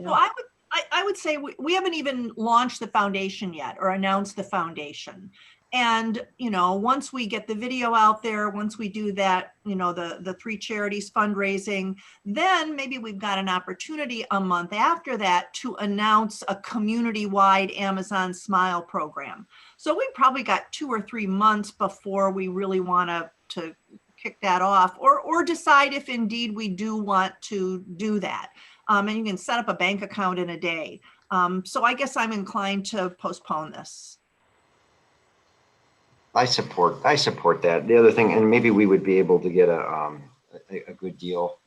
So I would say we haven't even launched the foundation yet or announced the foundation. And, once we get the video out there, once we do that, the 3 charities fundraising, then maybe we've got an opportunity a month after that to announce a community-wide Amazon Smile program. So we probably got 2 or 3 months before we really want to kick that off or decide if indeed we do want to do that. And you can set up a bank account in a day. So I guess I'm inclined to postpone this. I support that. The other thing, and maybe we would be able to get a good deal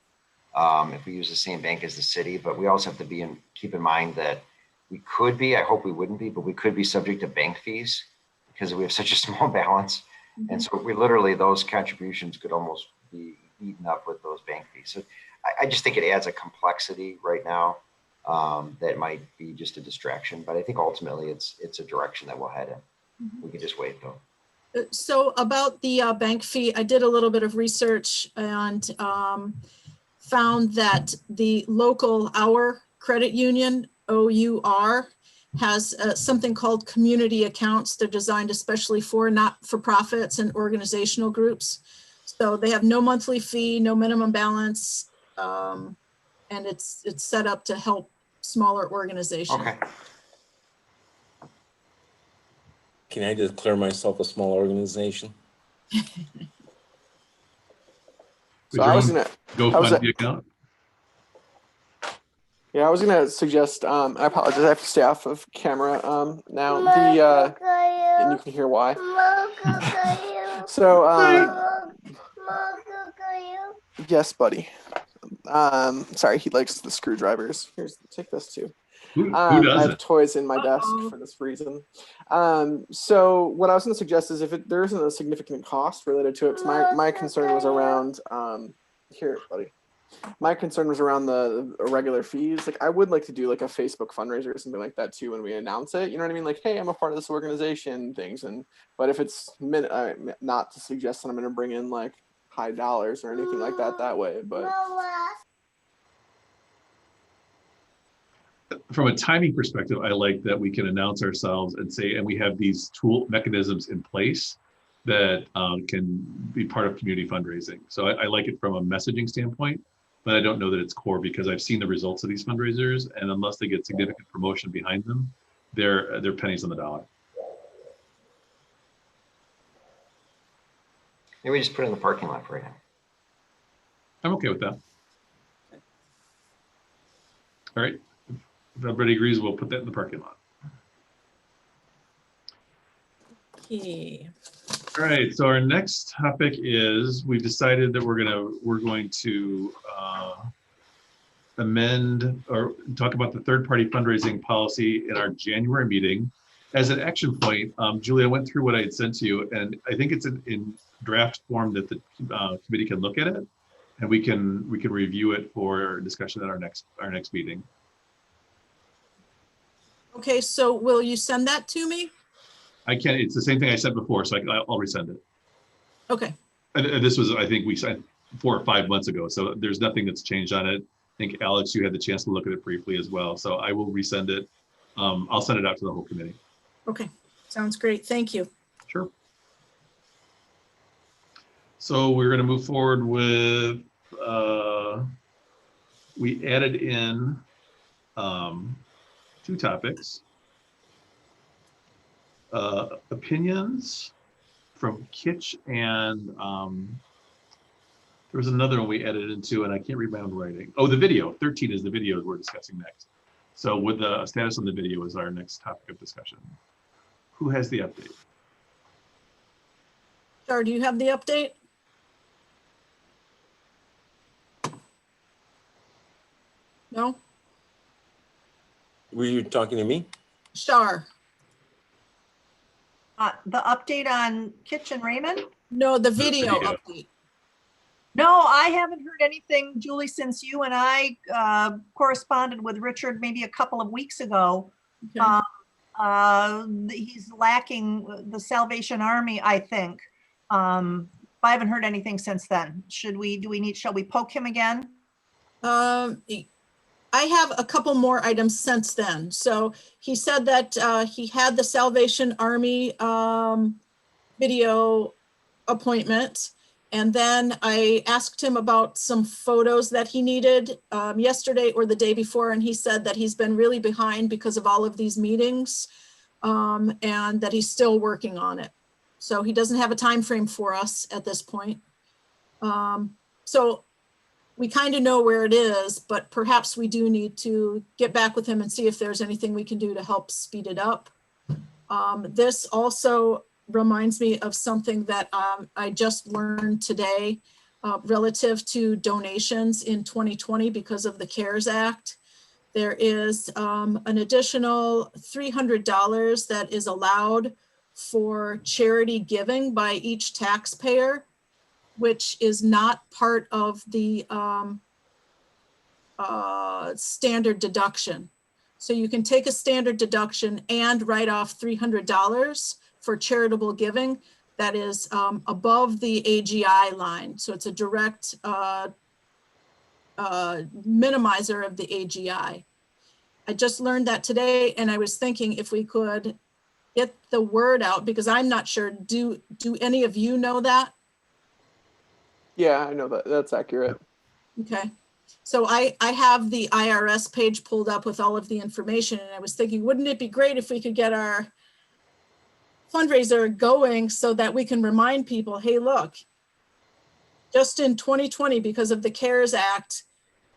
if we use the same bank as the city, but we also have to keep in mind that we could be, I hope we wouldn't be, but we could be subject to bank fees because we have such a small balance. Mm-hmm. And so those contributions could almost be eaten up with those bank fees. So I just think it adds a complexity right now that might be just a distraction, but I think ultimately it's a direction that we'll head in. Mm-hmm. We can just wait though. So about the bank fee, I did a little bit of research and found that the local Our Credit Union, OUR, has something called community accounts. They're designed especially for not-for-profits and organizational groups. So they have no monthly fee, no minimum balance, and it's set up to help smaller organizations. Okay. Can I declare myself a small organization? So I was gonna go fund the account. Yeah, I was gonna suggest. I apologize. I have to stay off of camera now. And you can hear why. So yes, buddy. Sorry, he likes the screwdrivers. Take this too. Who doesn't? I have toys in my desk for this reason. So what I was going to suggest is if there isn't a significant cost related to it, because my concern was around here, buddy. My concern was around the regular fees. Like I would like to do like a Facebook fundraiser or something like that too when we announce it. You know what I mean? Like, hey, I'm a part of this organization, things. But if it's not to suggest that I'm going to bring in like high dollars or anything like that way, but. From a timing perspective, I like that we can announce ourselves and say, and we have these tool mechanisms in place that can be part of community fundraising. So I like it from a messaging standpoint, but I don't know that it's core because I've seen the results of these fundraisers, and unless they get significant promotion behind them, they're pennies on the dollar. Maybe we just put it in the parking lot for right now. I'm okay with that. All right. If everybody agrees, we'll put that in the parking lot. Okay. All right, so our next topic is we've decided that we're going to amend or talk about the third-party fundraising policy in our January meeting. As an action point, Julie, I went through what I had sent to you, and I think it's in draft form that the committee can look at it, and we can review it for discussion at our next meeting. Okay, so will you send that to me? I can. It's the same thing I said before, so I'll resend it. Okay, And this was, I think, we signed 4 or 5 months ago, so there's nothing that's changed on it. I think, Alex, you had the chance to look at it briefly as well, so I will resend it. I'll send it out to the whole committee. okay, sounds great. Thank you. Sure. So we're going to move forward with, we added in 2 topics. Opinions from Kitch and there was another one we added into and I can't read my own writing. Oh, the video. 13 is the video we're discussing next. So with the status on the video is our next topic of discussion. Who has the update? Char, do you have the update? No? Were you talking to me? Char? The update on Kitchen Raymond? No, the video video. update. No, I haven't heard anything, Julie, since you and I corresponded with Richard maybe a couple of weeks ago. Okay. He's lacking the Salvation Army, I think. I haven't heard anything since then. Shall we poke him again? I have a couple more items since then. So he said that he had the Salvation Army video appointment. And then I asked him about some photos that he needed yesterday or the day before. And he said that he's been really behind because of all of these meetings and that he's still working on it. So he doesn't have a time frame for us at this point. So we kind of know where it is, but perhaps we do need to get back with him and see if there's anything we can do to help speed it up. This also reminds me of something that I just learned today relative to donations in 2020 because of the CARES Act. There is an additional $300 that is allowed for charity giving by each taxpayer, which is not part of the standard deduction. So you can take a standard deduction and write off $300 for charitable giving that is above the AGI line. So it's a direct minimizer of the AGI. I just learned that today and I was thinking if we could get the word out, because I'm not sure, do any of you know that? Yeah, I know that. That's accurate. Okay. So I have the IRS page pulled up with all of the information and I was thinking, wouldn't it be great if we could get our fundraiser going so that we can remind people, hey, look, just in 2020, because of the CARES Act,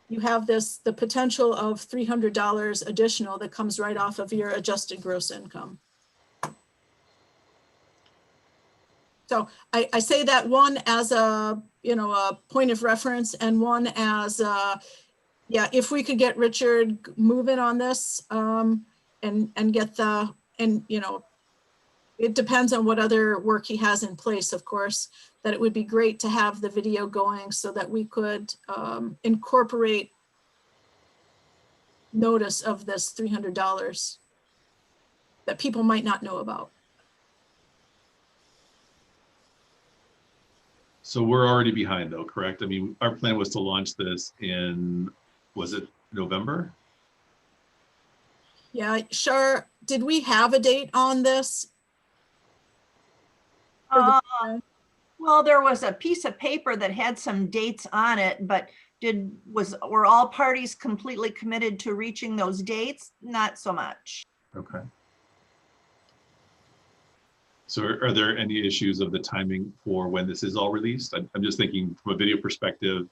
you have the potential of $300 additional that comes right off of your adjusted gross income. So I say that one as a point of reference and one as yeah, if we could get Richard moving on this and get it depends on what other work he has in place, of course, that it would be great to have the video going so that we could incorporate notice of this $300 that people might not know about. So we're already behind though, correct? I mean, our plan was to launch this in, was it November? Yeah, sure. Did we have a date on this? Well, there was a piece of paper that had some dates on it, but were all parties completely committed to reaching those dates? Not so much. Okay. So are there any issues of the timing for when this is all released? I'm just thinking from a video perspective,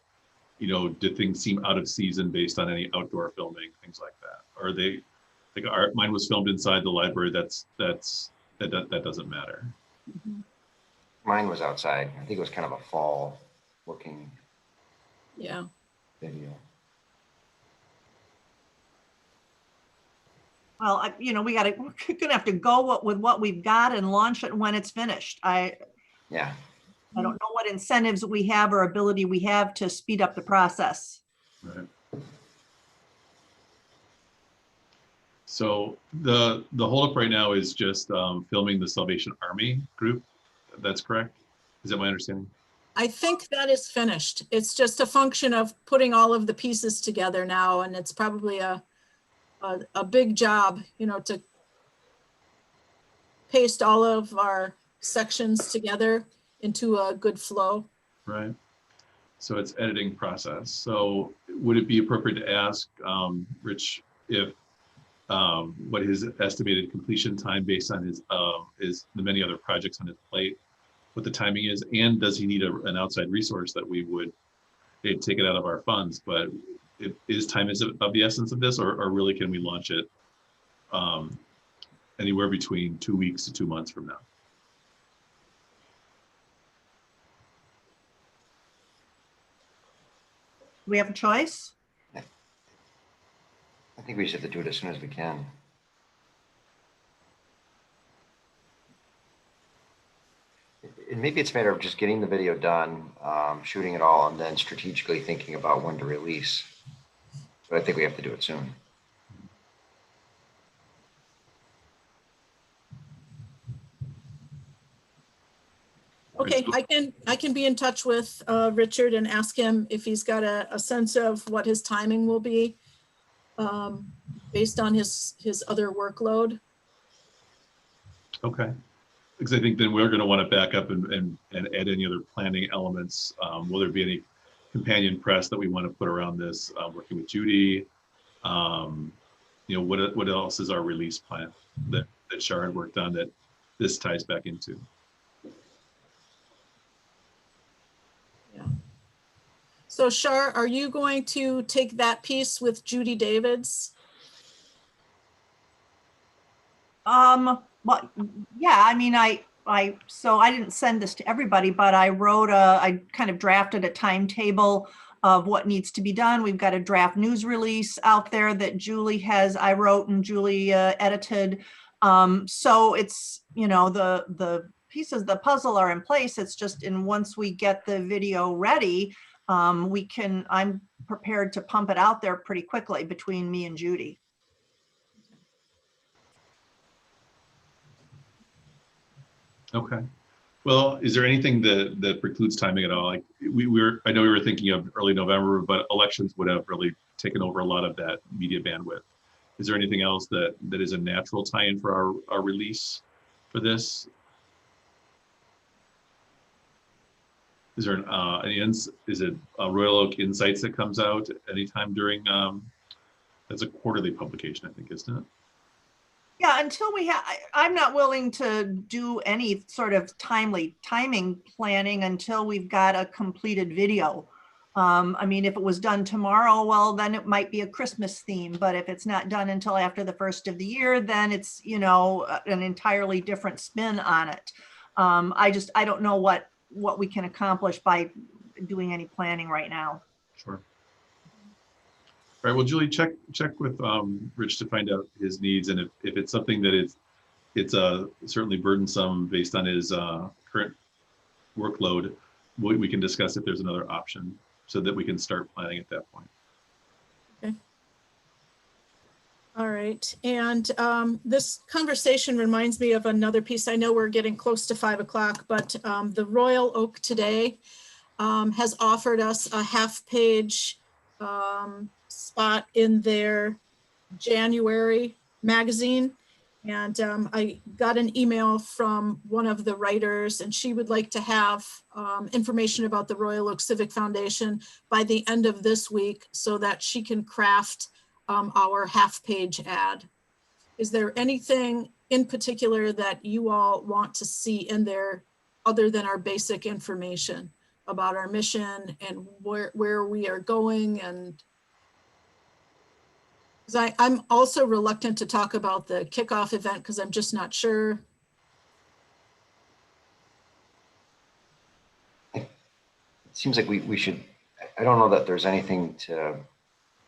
you know, did things seem out of season based on any outdoor filming, things like that? Or are they, like mine was filmed inside the library, that doesn't matter. Mine was outside. I think it was kind of a fall looking Yeah. video. Well, we're gonna have to go with what we've got and launch it when it's finished. Yeah. I don't know what incentives we have or ability we have to speed up the process. Right. So the holdup right now is just filming the Salvation Army group. That's correct? Is that my understanding? I think that is finished. It's just a function of putting all of the pieces together now, and it's probably a big job, you know, to paste all of our sections together into a good flow. Right. So it's editing process. So would it be appropriate to ask Rich if what his estimated completion time based on his the many other projects on his plate, what the timing is, and does he need an outside resource that we would take it out of our funds? But is time of the essence of this, or really can we launch it anywhere between 2 weeks to 2 months from now? Do we have a choice? I think we should do it as soon as we can. And maybe it's a matter of just getting the video done, shooting it all, and then strategically thinking about when to release. But I think we have to do it soon. Okay, I can be in touch with Richard and ask him if he's got a sense of what his timing will be based on his other workload. Okay. Because I think then we're going to want to back up and add any other planning elements. Will there be any companion press that we want to put around this? Working with Judy, you know, what else is our release plan that Shar had worked on that this ties back into? Yeah. So Shar, are you going to take that piece with Judy Davids? Well, yeah, I mean, so I didn't send this to everybody, but I kind of drafted a timetable of what needs to be done. We've got a draft news release out there that I wrote and Julie edited. So it's, you know, the pieces, the puzzle are in place. It's just once we get the video ready, I'm prepared to pump it out there pretty quickly between me and Judy. Okay. Well, is there anything that precludes timing at all? Like I know we were thinking of early November, but elections would have really taken over a lot of that media bandwidth. Is there anything else that is a natural tie-in for our release for this? Is there is it Royal Oak Insights that comes out anytime during? That's a quarterly publication, I think, isn't it? Yeah, until I'm not willing to do any sort of timing planning until we've got a completed video. I mean, if it was done tomorrow, well, then it might be a Christmas theme. But if it's not done until after the first of the year, then it's, you know, an entirely different spin on it. I don't know what we can accomplish by doing any planning right now. Sure. All right, well, Julie, check with Rich to find out his needs, and if it's something that it's certainly burdensome based on his current workload, we can discuss if there's another option so that we can start planning at that point. Okay. All right, and this conversation reminds me of another piece. I know we're getting close to 5 o'clock, but the Royal Oak Today has offered us a half-page spot in their January magazine. And I got an email from one of the writers, and she would like to have information about the Royal Oak Civic Foundation by the end of this week so that she can craft our half-page ad. is there anything in particular that you all want to see in there other than our basic information about our mission and where we are going? And because I'm also reluctant to talk about the kickoff event because I'm just not sure. It seems like we should, I don't know that there's anything to,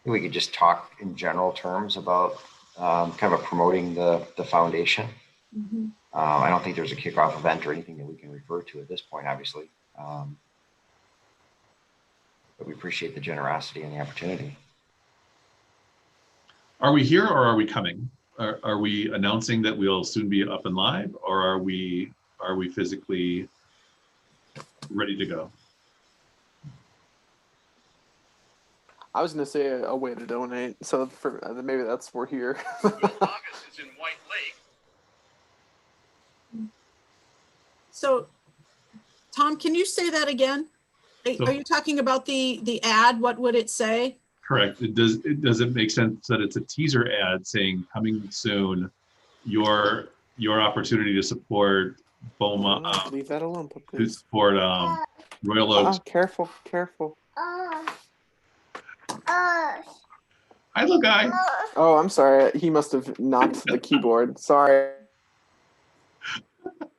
we could just talk in general terms about kind of promoting the foundation. Mm-hmm. I don't think there's a kickoff event or anything that we can refer to at this point, obviously. But we appreciate the generosity and the opportunity. Are we here or are we coming? Are we announcing that we'll soon be up and live, or are we physically ready to go? I was gonna say a way to donate, so for maybe that's we're here. August is in White Lake. So, Tom, can you say that again? Are you talking about the ad? What would it say? Correct. Does it make sense that it's a teaser ad saying coming soon, your opportunity to support BOMA, Leave that alone, to please. support Royal Oaks. Careful, careful. Hi, little guy. Oh, I'm sorry. He must have knocked the keyboard. Sorry.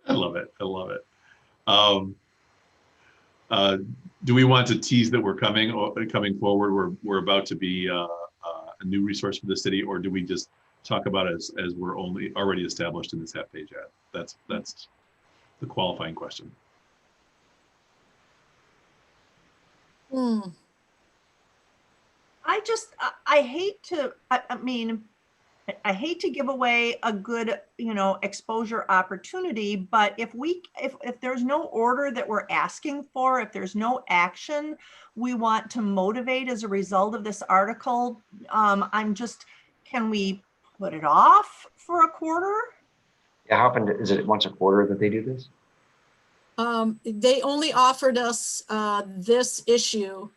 I love it. I love it. Do we want to tease that we're coming forward? We're about to be a new resource for the city, or do we just talk about it as we're already established in this half-page ad? That's the qualifying question. I hate to, I mean, I hate to give away a good, exposure opportunity, but if there's no order that we're asking for, if there's no action we want to motivate as a result of this article, can we put it off for a quarter? Yeah, how often is it once a quarter that they do this? They only offered us this issue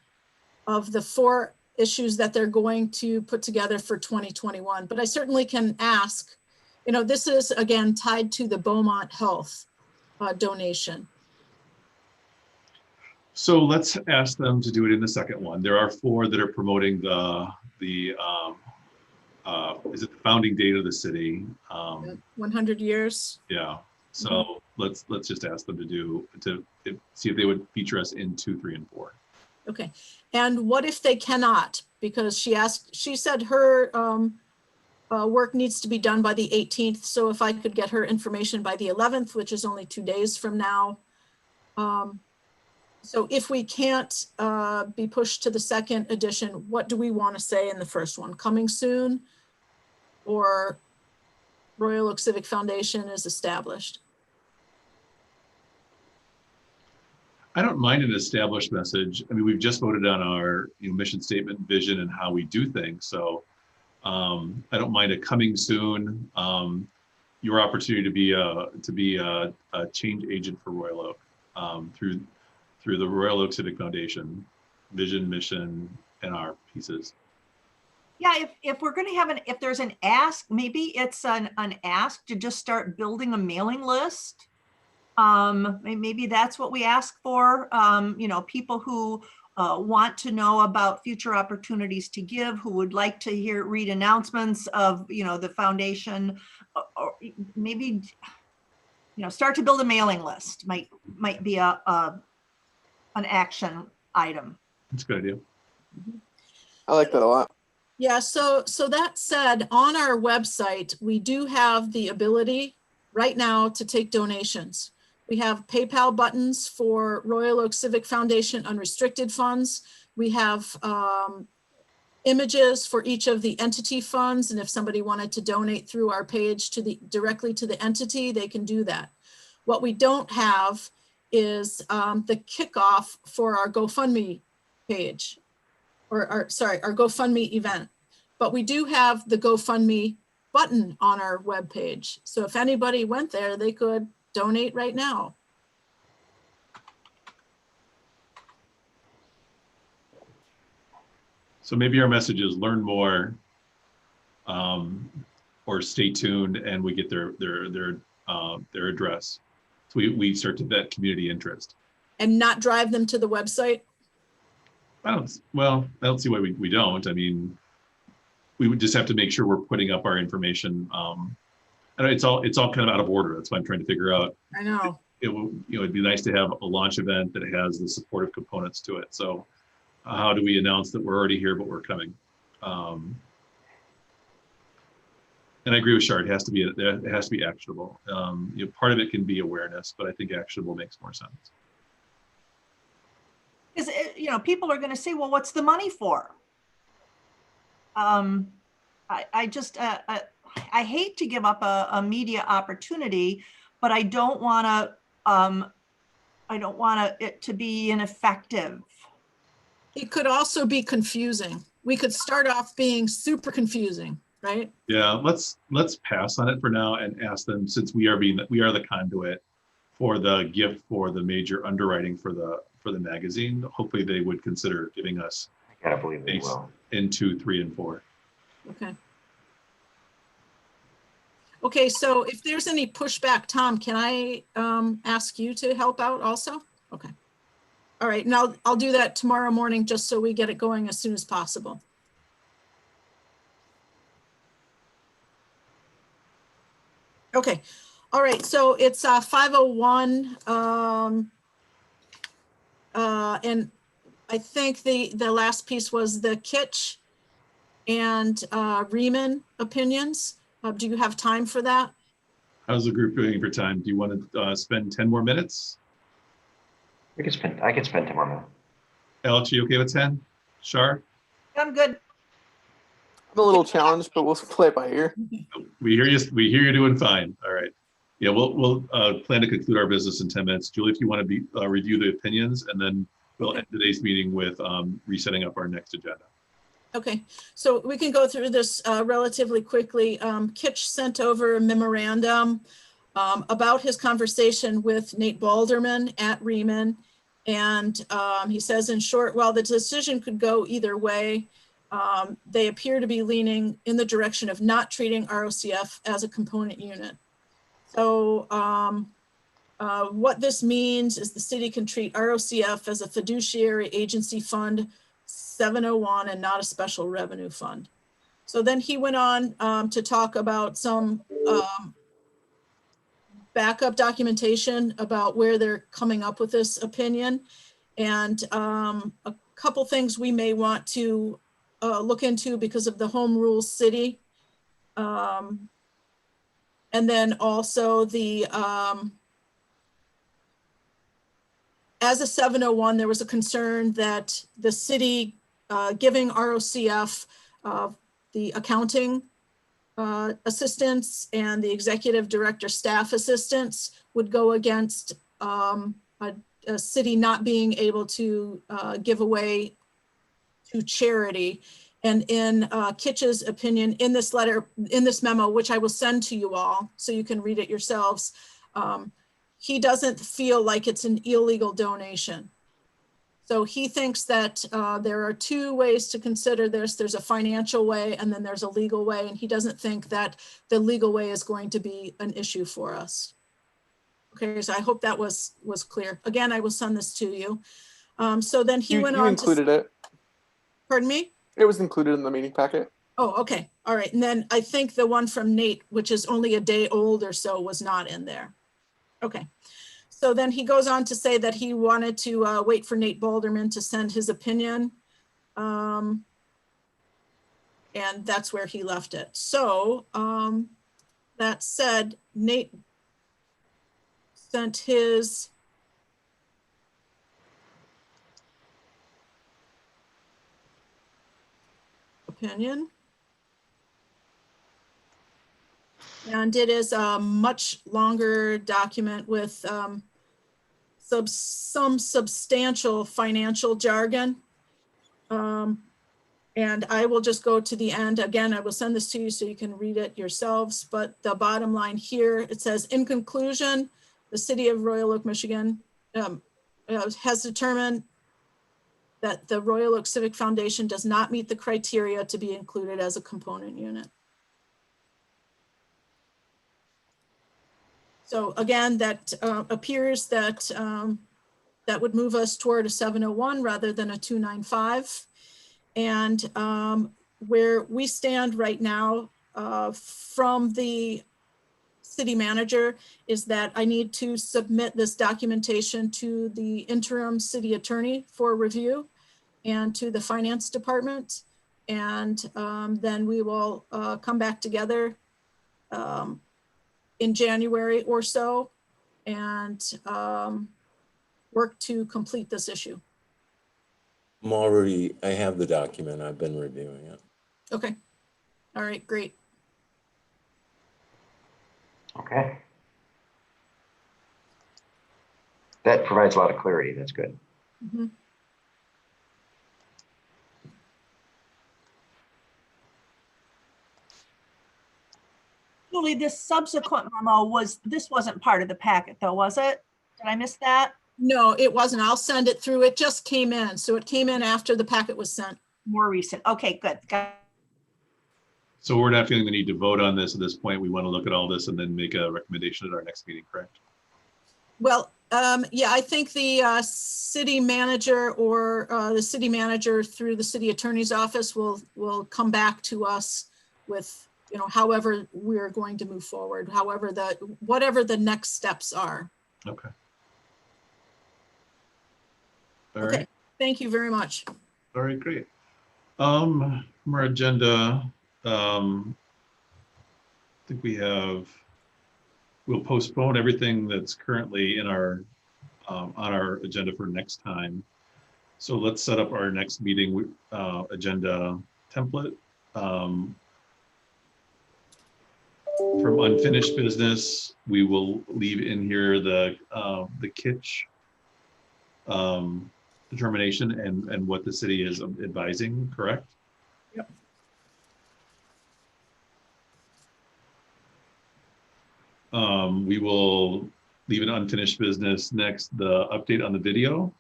of the 4 issues that they're going to put together for 2021. But I certainly can ask, this is again tied to the Beaumont Health donation. So let's ask them to do it in the second one. There are 4 that are promoting is it the founding date of the city? 100 years. Yeah. So let's just ask them to see if they would feature us in 2, 3, and 4. Okay. And what if they cannot? Because she said her work needs to be done by the 18th. So if I could get her information by the 11th, which is only 2 days from now. So if we can't be pushed to the second edition, what do we want to say in the first one? Coming soon, or Royal Oak Civic Foundation is established? I don't mind an established message. I mean, we've just voted on our mission statement, vision, and how we do things. So I don't mind a coming soon. Your opportunity to be a change agent for Royal Oak through the Royal Oak Civic Foundation, vision, mission, and our pieces. Yeah, if we're going to have if there's an ask, maybe it's an ask to just start building a mailing list. Maybe that's what we ask for. People who want to know about future opportunities to give, who would like to read announcements of, the foundation, or maybe, start to build a mailing list might be an action item. That's a good idea. I like that a lot. Yeah, so that said, on our website, we do have the ability right now to take donations. We have PayPal buttons for Royal Oak Civic Foundation unrestricted funds. We have images for each of the entity funds. And if somebody wanted to donate through our page directly to the entity, they can do that. What we don't have is the kickoff for our GoFundMe page, or our GoFundMe event. But we do have the GoFundMe button on our webpage. So if anybody went there, they could donate right now. So maybe our message is learn more, or stay tuned and we get their address. So we start to vet community interest. And not drive them to the website? I don't see why we don't. I mean, we would just have to make sure we're putting up our information. And it's all kind of out of order. That's why I'm trying to figure out. I know. It'd be nice to have a launch event that has the supportive components to it. So how do we announce that we're already here, but we're coming? And I agree with Shar. It has to be actionable. Part of it can be awareness, but I think actionable makes more sense. Because, people are going to say, well, what's the money for? I hate to give up a media opportunity, but I don't want it to be ineffective. It could also be confusing. We could start off being super confusing, right? Yeah, let's pass on it for now and ask them, since we are the conduit for the gift for the major underwriting for the magazine. Hopefully they would consider giving us I gotta believe they space will. in 2, 3, and 4. Okay. Okay, so if there's any pushback, Tom, can I ask you to help out also? Okay. All right, now I'll do that tomorrow morning just so we get it going as soon as possible. Okay, all right, so it's 5:01. And I think the last piece was the Kitsch and Riemann opinions. Do you have time for that? How's the group doing for time? Do you want to spend 10 more minutes? I could spend 10 more minutes. Alex, you okay with 10? Shar? I'm good. I'm a little challenged, but we'll play it by ear. We hear you doing fine. All right. Yeah, we'll plan to conclude our business in 10 minutes. Julie, if you want to review the opinions, and then we'll end today's meeting with resetting up our next agenda. Okay, so we can go through this relatively quickly. Kitsch sent over a memorandum about his conversation with Nate Balderman at Riemann. And he says, in short, while the decision could go either way, they appear to be leaning in the direction of not treating ROCF as a component unit. So what this means is the city can treat ROCF as a fiduciary agency fund 701 and not a special revenue fund. So then he went on to talk about some backup documentation about where they're coming up with this opinion, and a couple things we may want to look into because of the home rule city. And then also the, as a 701, there was a concern that the city giving ROCF the accounting assistance and the executive director staff assistance would go against a city not being able to give away to charity. And in Kitsch's opinion, in this letter, in this memo, which I will send to you all so you can read it yourselves, he doesn't feel like it's an illegal donation. So he thinks that there are two ways to consider this. There's a financial way and then there's a legal way. And he doesn't think that the legal way is going to be an issue for us. Okay, so I hope that was clear. Again, I will send this to you. So then he went on to- included it. Pardon me? It was included in the meeting packet. Oh, okay. All right. And then I think the one from Nate, which is only a day old or so, was not in there. Okay. So then he goes on to say that he wanted to wait for Nate Balderman to send his opinion. And that's where he left it. So that said, Nate sent his opinion. And it is a much longer document with some substantial financial jargon. And I will just go to the end. Again, I will send this to you so you can read it yourselves. But the bottom line here, it says, in conclusion, the city of Royal Oak, Michigan has determined that the Royal Oak Civic Foundation does not meet the criteria to be included as a component unit. So again, that appears that that would move us toward a 701 rather than a 295. And where we stand right now from the city manager is that I need to submit this documentation to the interim city attorney for review and to the finance department. And then we will come back together in January or so and work to complete this issue. I have the document. I've been reviewing it. Okay. All right, great. Okay. That provides a lot of clarity. That's good. Mhm. Julie, this subsequent memo this wasn't part of the packet though, was it? Did I miss that? No, it wasn't. I'll send it through. It just came in. So it came in after the packet was sent. More recent. Okay, good. So we're not feeling the need to vote on this at this point. We want to look at all this and then make a recommendation at our next meeting, correct? Well, yeah, I think the city manager or the city manager through the city attorney's office will come back to us with, you know, however we're going to move forward, whatever the next steps are. Okay. All Okay, right. thank you very much. All right, great. From our agenda, I think we'll postpone everything that's currently in our on our agenda for next time. So let's set up our next meeting agenda template. From unfinished business, we will leave in here the kitsch determination and what the city is advising, correct? Yep. We will leave an unfinished business next, the update on the video.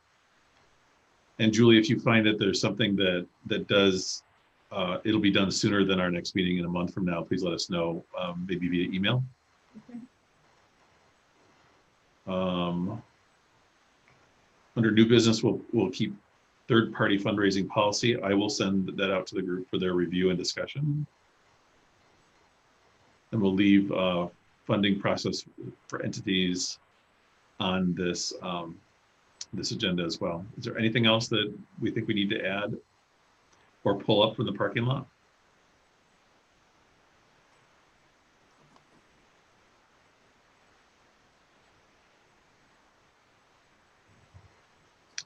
And Julie, if you find that there's something that does, it'll be done sooner than our next meeting in a month from now, please let us know, maybe via email. Okay. Under new business, we'll keep third-party fundraising policy. I will send that out to the group for their review and discussion. And we'll leave funding process for entities on this this agenda as well. Is there anything else that we think we need to add or pull up from the parking lot?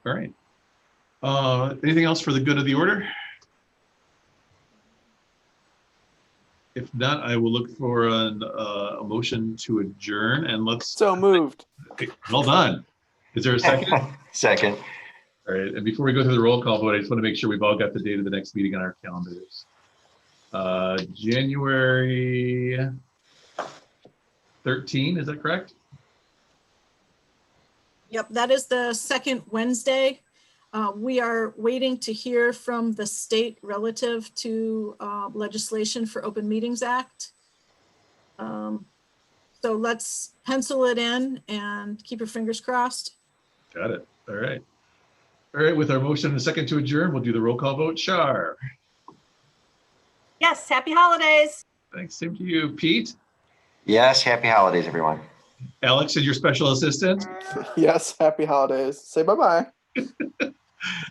All right. Anything else for the good of the order? If not, I will look for a motion to adjourn and let's. So moved. Okay, well done. Is there a second? Second. All right, and before we go through the roll call vote, I just want to make sure we've all got the date of the next meeting on our calendars. January 13, is that correct? Yep, that is the second Wednesday. We are waiting to hear from the state relative to legislation for Open Meetings Act. So let's pencil it in and keep your fingers crossed. Got it. All right. All right, with our motion and a second to adjourn, we'll do the roll call vote. Shar. Yes, happy holidays. Thanks, same to you. Pete, Yes, happy holidays, everyone. Alex is your special assistant. Yes, happy holidays. Say bye-bye.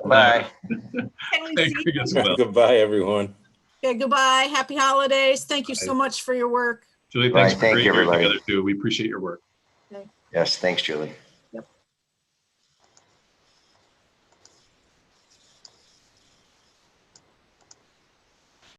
Bye. Can we Hey, see? Greg as well. Goodbye, everyone. Okay, goodbye. Happy holidays. Thank you so much for your work. Julie, thanks Right, for thank great you, year everybody. together too. We appreciate your work. Yes, thanks, Julie.